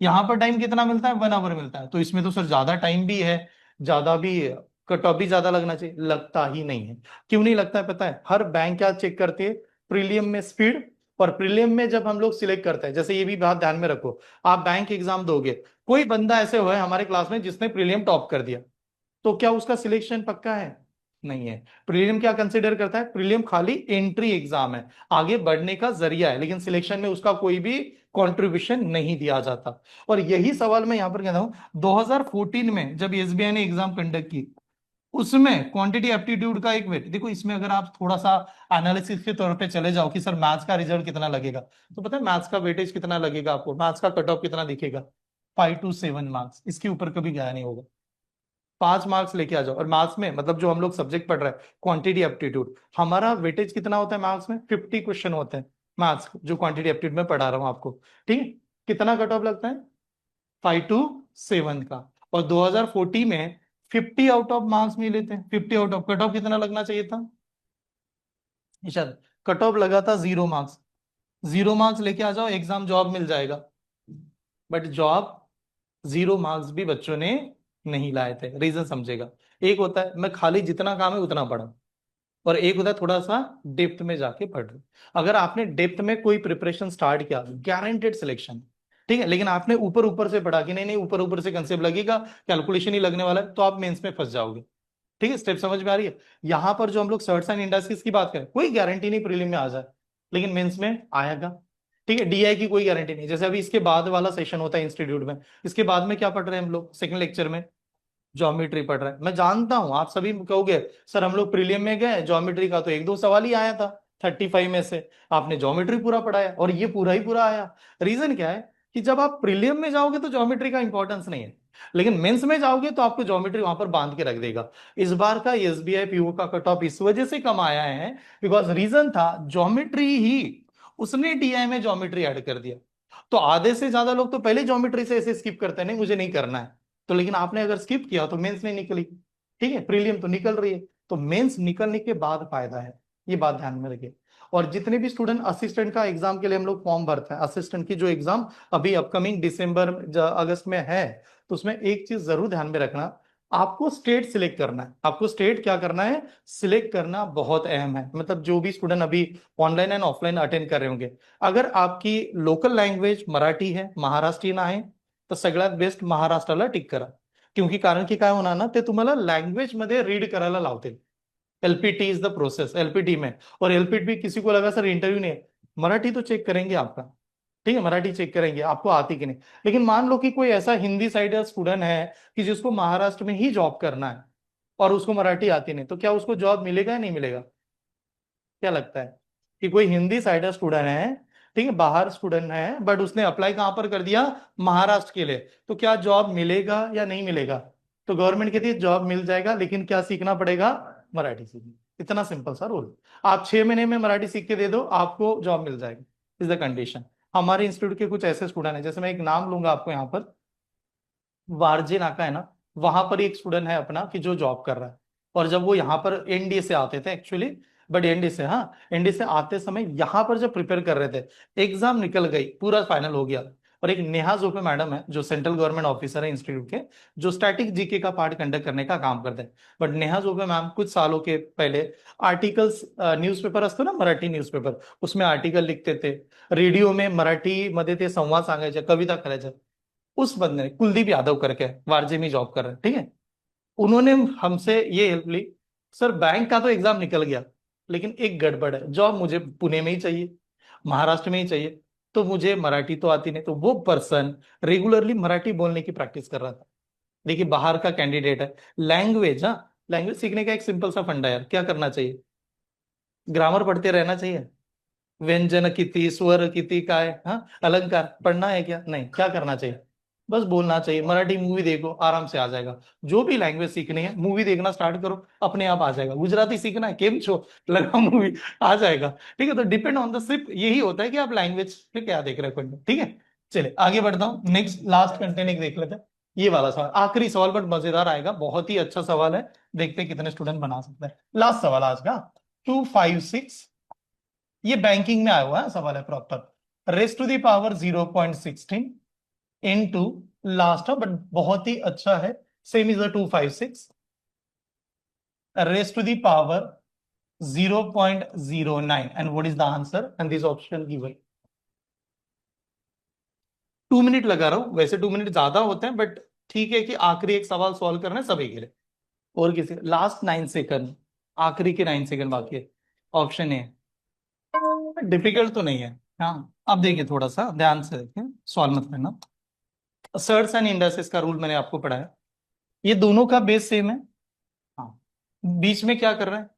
[SPEAKER 1] यहाँ पर टाइम कितना मिलता है? 1 आवर मिलता है। तो इसमें तो सर ज्यादा टाइम भी है, ज्यादा भी, कट ऑफ भी ज्यादा लगना चाहिए। लगता ही नहीं है। क्यों नहीं लगता है पता है? हर बैंक क्या चेक करती है? प्रीलियम में स्पीड, और प्रीलियम में जब हम लोग सिलेक्ट करते हैं, जैसे ये भी बात ध्यान में रखो, आप बैंक एग्जाम दोगे, कोई बंदा ऐसे हुआ है हमारे क्लास में जिसने प्रीलियम टॉप कर दिया, तो क्या उसका सिलेक्शन पक्का है? नहीं है। प्रीलियम क्या कंसीडर करता है? प्रीलियम खाली एंट्री एग्जाम है, आगे बढ़ने का जरिया है, लेकिन सिलेक्शन में उसका कोई भी कंट्रीब्यूशन नहीं दिया जाता। और यही सवाल मैं यहां पर कहता हूं, 2014 में जब एसबीआई ने एग्जाम कंडक्ट की, उसमें क्वांटिटी एप्टीट्यूड का एक वेट देखो। इसमें अगर आप थोड़ा सा एनालिसिस के तौर पे चले जाओ कि सर मैथ्स का रिजल्ट कितना लगेगा, तो पता है मैथ्स का वेटेज कितना लगेगा आपको? मैथ्स का कट ऑफ कितना दिखेगा? 5 to 7 मार्क्स, इसके ऊपर कभी गया नहीं होगा। 5 मार्क्स लेके आ जाओ। और मार्क्स में मतलब जो हम लोग सब्जेक्ट पढ़ रहे हैं क्वांटिटी एप्टीट्यूड, हमारा वेटेज कितना होता है मार्क्स में? 50 क्वेश्चन होते हैं मार्क्स, जो क्वांटिटी एप्टीट्यूड में पढ़ा रहा हूं आपको, ठीक है। कितना कट ऑफ लगता है? 5 to 7 का। और 2040 में 50 आउट ऑफ मार्क्स मिले थे। 50 आउट ऑफ, कट ऑफ कितना लगना चाहिए था निशाद? कट ऑफ लगा था 0 मार्क्स। 0 मार्क्स लेके आ जाओ, एग्जाम जॉब मिल जाएगा। बट जॉब 0 मार्क्स भी बच्चों ने नहीं लाए थे। रीजन समझेगा, एक होता है मैं खाली जितना काम है उतना पढ़ा, और एक होता है थोड़ा सा डेप्थ में जाके पढ़ रहे। अगर आपने डेप्थ में कोई प्रिपरेशन स्टार्ट किया, गारंटेड सिलेक्शन, ठीक है। लेकिन आपने ऊपर ऊपर से पढ़ा कि नहीं नहीं ऊपर ऊपर से कंसेप्ट लगेगा, कैलकुलेशन ही लगने वाला है, तो आप मेंस में फंस जाओगे। ठीक है, स्टेप समझ में आ रही है? यहां पर जो हम लोग सर्ट्स एंड इंडस्ट्रीज की बात करें, कोई गारंटी नहीं प्रीलिम में आ जाए, लेकिन मेंस में आएगा। ठीक है, डीआई की कोई गारंटी नहीं। जैसे अभी इसके बाद वाला सेशन होता है इंस्टीट्यूट में, इसके बाद में क्या पढ़ रहे हैं हम लोग सेकंड लेक्चर में? ज्योमेट्री पढ़ रहे हैं। मैं जानता हूं आप सभी कहोगे सर हम लोग प्रीलियम में गए, ज्योमेट्री का तो 1-2 सवाल ही आया था 35 में से, आपने ज्योमेट्री पूरा पढ़ाया और ये पूरा ही पूरा आया। रीजन क्या है कि जब आप प्रीलियम में जाओगे तो ज्योमेट्री का इंपॉर्टेंस नहीं है, लेकिन मेंस में जाओगे तो आपको ज्योमेट्री वहां पर बांध के रख देगा। इस बार का एसबीआई पीओ का कट ऑफ इस वजह से कम आया है बिकॉज रीजन था ज्योमेट्री ही, उसने डीआई में ज्योमेट्री ऐड कर दिया। तो आधे से ज्यादा लोग तो पहले ज्योमेट्री से ऐसे स्किप करते हैं, नहीं मुझे नहीं करना है। तो लेकिन आपने अगर स्किप किया तो मेंस नहीं निकली, ठीक है, प्रीलियम तो निकल रही है। तो मेंस निकलने के बाद फायदा है, ये बात ध्यान में रखिए। और जितने भी स्टूडेंट असिस्टेंट का एग्जाम के लिए हम लोग फॉर्म भरते हैं, असिस्टेंट की जो एग्जाम अभी अपकमिंग दिसंबर अगस्त में है, तो उसमें एक चीज जरूर ध्यान में रखना, आपको स्टेट सिलेक्ट करना है। आपको स्टेट क्या करना है? सिलेक्ट करना बहुत अहम है। मतलब जो भी स्टूडेंट अभी ऑनलाइन एंड ऑफलाइन अटेंड कर रहे होंगे, अगर आपकी लोकल लँग्वेज मराठी है, महाराष्ट्रीयन आहे, तर सगळ्यात बेस्ट महाराष्ट्राला टिक करा। क्योंकि कारण की काय होणार ना, ते तुम्हाला लँग्वेज मध्ये रीड करायला लावतील। LPT is the process, LPT में। और एलपीटी किसी को लगा सर इंटरव्यू नहीं है, मराठी तो चेक करेंगे आपका, ठीक है, मराठी चेक करेंगे आपको आती कि नहीं। लेकिन मान लो कि कोई ऐसा हिंदी साइड स्टूडेंट है कि जिसको महाराष्ट्र में ही जॉब करना है और उसको मराठी आती नहीं, तो क्या उसको जॉब मिलेगा या नहीं मिलेगा? क्या लगता है कि कोई हिंदी साइडर स्टूडेंट है, ठीक है, बाहर स्टूडेंट है, बट उसने अप्लाई कहां पर कर दिया? महाराष्ट्र के लिए, तो क्या जॉब मिलेगा या नहीं मिलेगा? तो गवर्नमेंट कहती है जॉब मिल जाएगा, लेकिन क्या सीखना पड़ेगा? मराठी सीखनी। इतना सिंपल सा रूल। आप 6 महीने में मराठी सीख के दे दो, आपको जॉब मिल जाएगी, इज द कंडीशन। हमारे इंस्टीट्यूट के कुछ ऐसे स्टूडेंट हैं, जैसे मैं एक नाम लूंगा आपको यहाँ पर, वारजे नाका है ना, वहां पर एक स्टूडेंट है अपना कि जो जॉब कर रहा है। और जब वो यहाँ पर एनडीए से आते थे एक्चुअली, बट एनडीए से, हाँ, एनडीए से आते समय यहाँ पर जब प्रिपेयर कर रहे थे, एग्जाम निकल गई, पूरा फाइनल हो गया, और एक नेहा जोपे मैडम है जो सेंट्रल गवर्नमेंट ऑफिसर है इंस्टीट्यूट के, जो स्टैटिक जीके का पार्ट कंडक्ट करने का काम करते हैं. बट नेहा जोपे मैम कुछ सालों के पहले आर्टिकल्स, न्यूजपेपर असतो ना मराठी न्यूजपेपर, उसमें आर्टिकल लिखते थे. रेडिओ में मराठी मध्ये ते संवाद सांगायचे, कविता करायच्या. उस बंदे ने, कुलदीप यादव करके वारजे में जॉब कर रहे हैं, ठीक है. उन्होंने हमसे ये हेल्प ली, सर बैंक का तो एग्जाम निकल गया, लेकिन एक गड़बड़ है, जॉब मुझे पुणे में ही चाहिए, महाराष्ट्र में ही चाहिए, तो मुझे मराठी तो आती नहीं. तो वो पर्सन रेगुलरली मराठी बोलने की प्रैक्टिस कर रहा था. देखिए बाहर का कैंडिडेट है. लैंग्वेज, हाँ, लैंग्वेज सीखने का एक सिंपल सा फंडा है यार. क्या करना चाहिए? ग्रामर पढ़ते रहना चाहिए. व्यंजन किती, स्वर किती, काय, हाँ, अलंकार पढ़ना है क्या? नहीं. क्या करना चाहिए? बस बोलना चाहिए. मराठी मूवी देखो, आराम से आ जाएगा. जो भी लैंग्वेज सीखनी है, मूवी देखना स्टार्ट करो, अपने आप आ जाएगा. गुजराती सीखना है, केम छो, लगा मूवी, आ जाएगा. ठीक है. तो डिपेंड ऑन द सिर्फ यही होता है कि आप लैंग्वेज पे क्या देख रहे हो कंटेंट. ठीक है. चलिए आगे बढ़ता हूँ. नेक्स्ट लास्ट कंटेंट एक देख लेते हैं. ये वाला सवाल आखिरी सवाल, बट मजेदार आएगा, बहुत ही अच्छा सवाल है. देखते हैं कितने स्टूडेंट बना सकते हैं. लास्ट सवाल आज का, 256. ये बैंकिंग में आया हुआ है सवाल है proper. Raise to the power 0.16 into last, but बहुत ही अच्छा है. Same is 256 raise to the power 0.09, and what is the answer and this option given. 2 minute लगा रहा हूं, वैसे 2 मिनट ज्यादा होते हैं, बट ठीक है कि आखिरी एक सवाल सॉल्व करना है सभी के लिए. और किसी लास्ट 9 सेकंड, आखिरी के 9 सेकंड बाकी है. Option A. डिफिकल्ट तो नहीं है. हाँ, अब देखिए थोड़ा सा ध्यान से देखिए, सॉल्व मत करना. सर्ट्स एंड इंडसेस का रूल मैंने आपको पढ़ाया. ये दोनों का बेस सेम है. हाँ, बीच में क्या कर रहे हैं?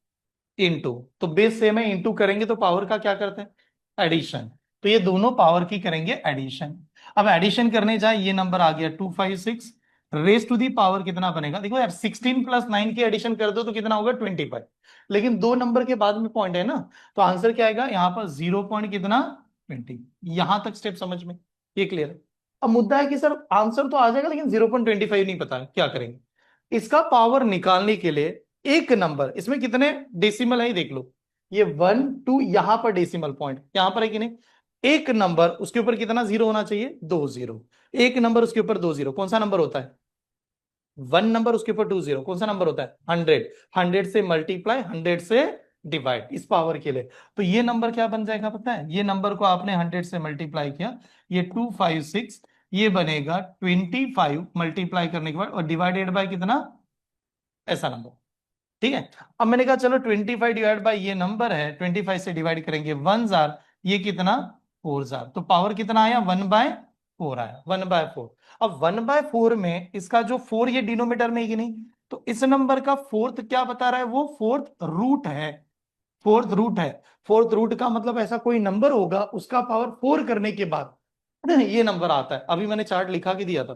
[SPEAKER 1] इनटू. तो बेस सेम है, इनटू करेंगे तो पावर का क्या करते हैं? एडिशन. तो ये दोनों पावर की करेंगे एडिशन. अब एडिशन करने जाए, ये नंबर आ गया 256. रेस टू दी पावर कितना बनेगा? देखो यार, 16 + 9 की एडिशन कर दो तो कितना होगा? 25. लेकिन 2 नंबर के बाद में पॉइंट है ना, तो आंसर क्या आएगा यहाँ पर? 0 पॉइंट कितना? 20. यहां तक स्टेप समझ में, ये क्लियर है. अब मुद्दा है कि सर आंसर तो आ जाएगा, लेकिन 0.25 नहीं पता है, क्या करेंगे? इसका पावर निकालने के लिए एक नंबर, इसमें कितने डेसिमल है ये देख लो. ये 1 2, यहां पर डेसिमल पॉइंट यहां पर है कि नहीं? एक नंबर उसके ऊपर कितना जीरो होना चाहिए? 2 0. एक नंबर उसके ऊपर 2 0, कौन सा नंबर होता है? 1 नंबर उसके ऊपर 2 0, कौन सा नंबर होता है? 100. 100 से मल्टीप्लाई, 100 से डिवाइड, इस पावर के लिए. तो ये नंबर क्या बन जाएगा पता है? ये नंबर को आपने 100 से मल्टीप्लाई किया, ये 256, ये बनेगा 25 मल्टीप्लाई करने के बाद, और डिवाइडेड बाय कितना? ऐसा नंबर. ठीक है. अब मैंने कहा चलो 25 डिवाइड बाय ये नंबर है, 25 से डिवाइड करेंगे 1 जार, ये कितना? 4 जार. तो पावर कितना आया? 1/4 आया. 1/4. अब 1/4 में इसका जो 4 ये डिनोमिनेटर में है कि नहीं, तो इस नंबर का फोर्थ क्या बता रहा है? वो फोर्थ रूट है. फोर्थ रूट है. फोर्थ रूट का मतलब ऐसा कोई नंबर होगा, उसका पावर 4 करने के बाद ये नंबर आता है. अभी मैंने चार्ट लिखा के दिया था.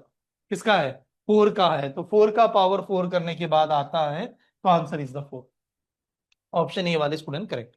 [SPEAKER 1] किसका है? 4 का है. तो 4 का पावर 4 करने के बाद आता है, तो answer is the 4. Option A वाले स्टूडेंट करेक्ट.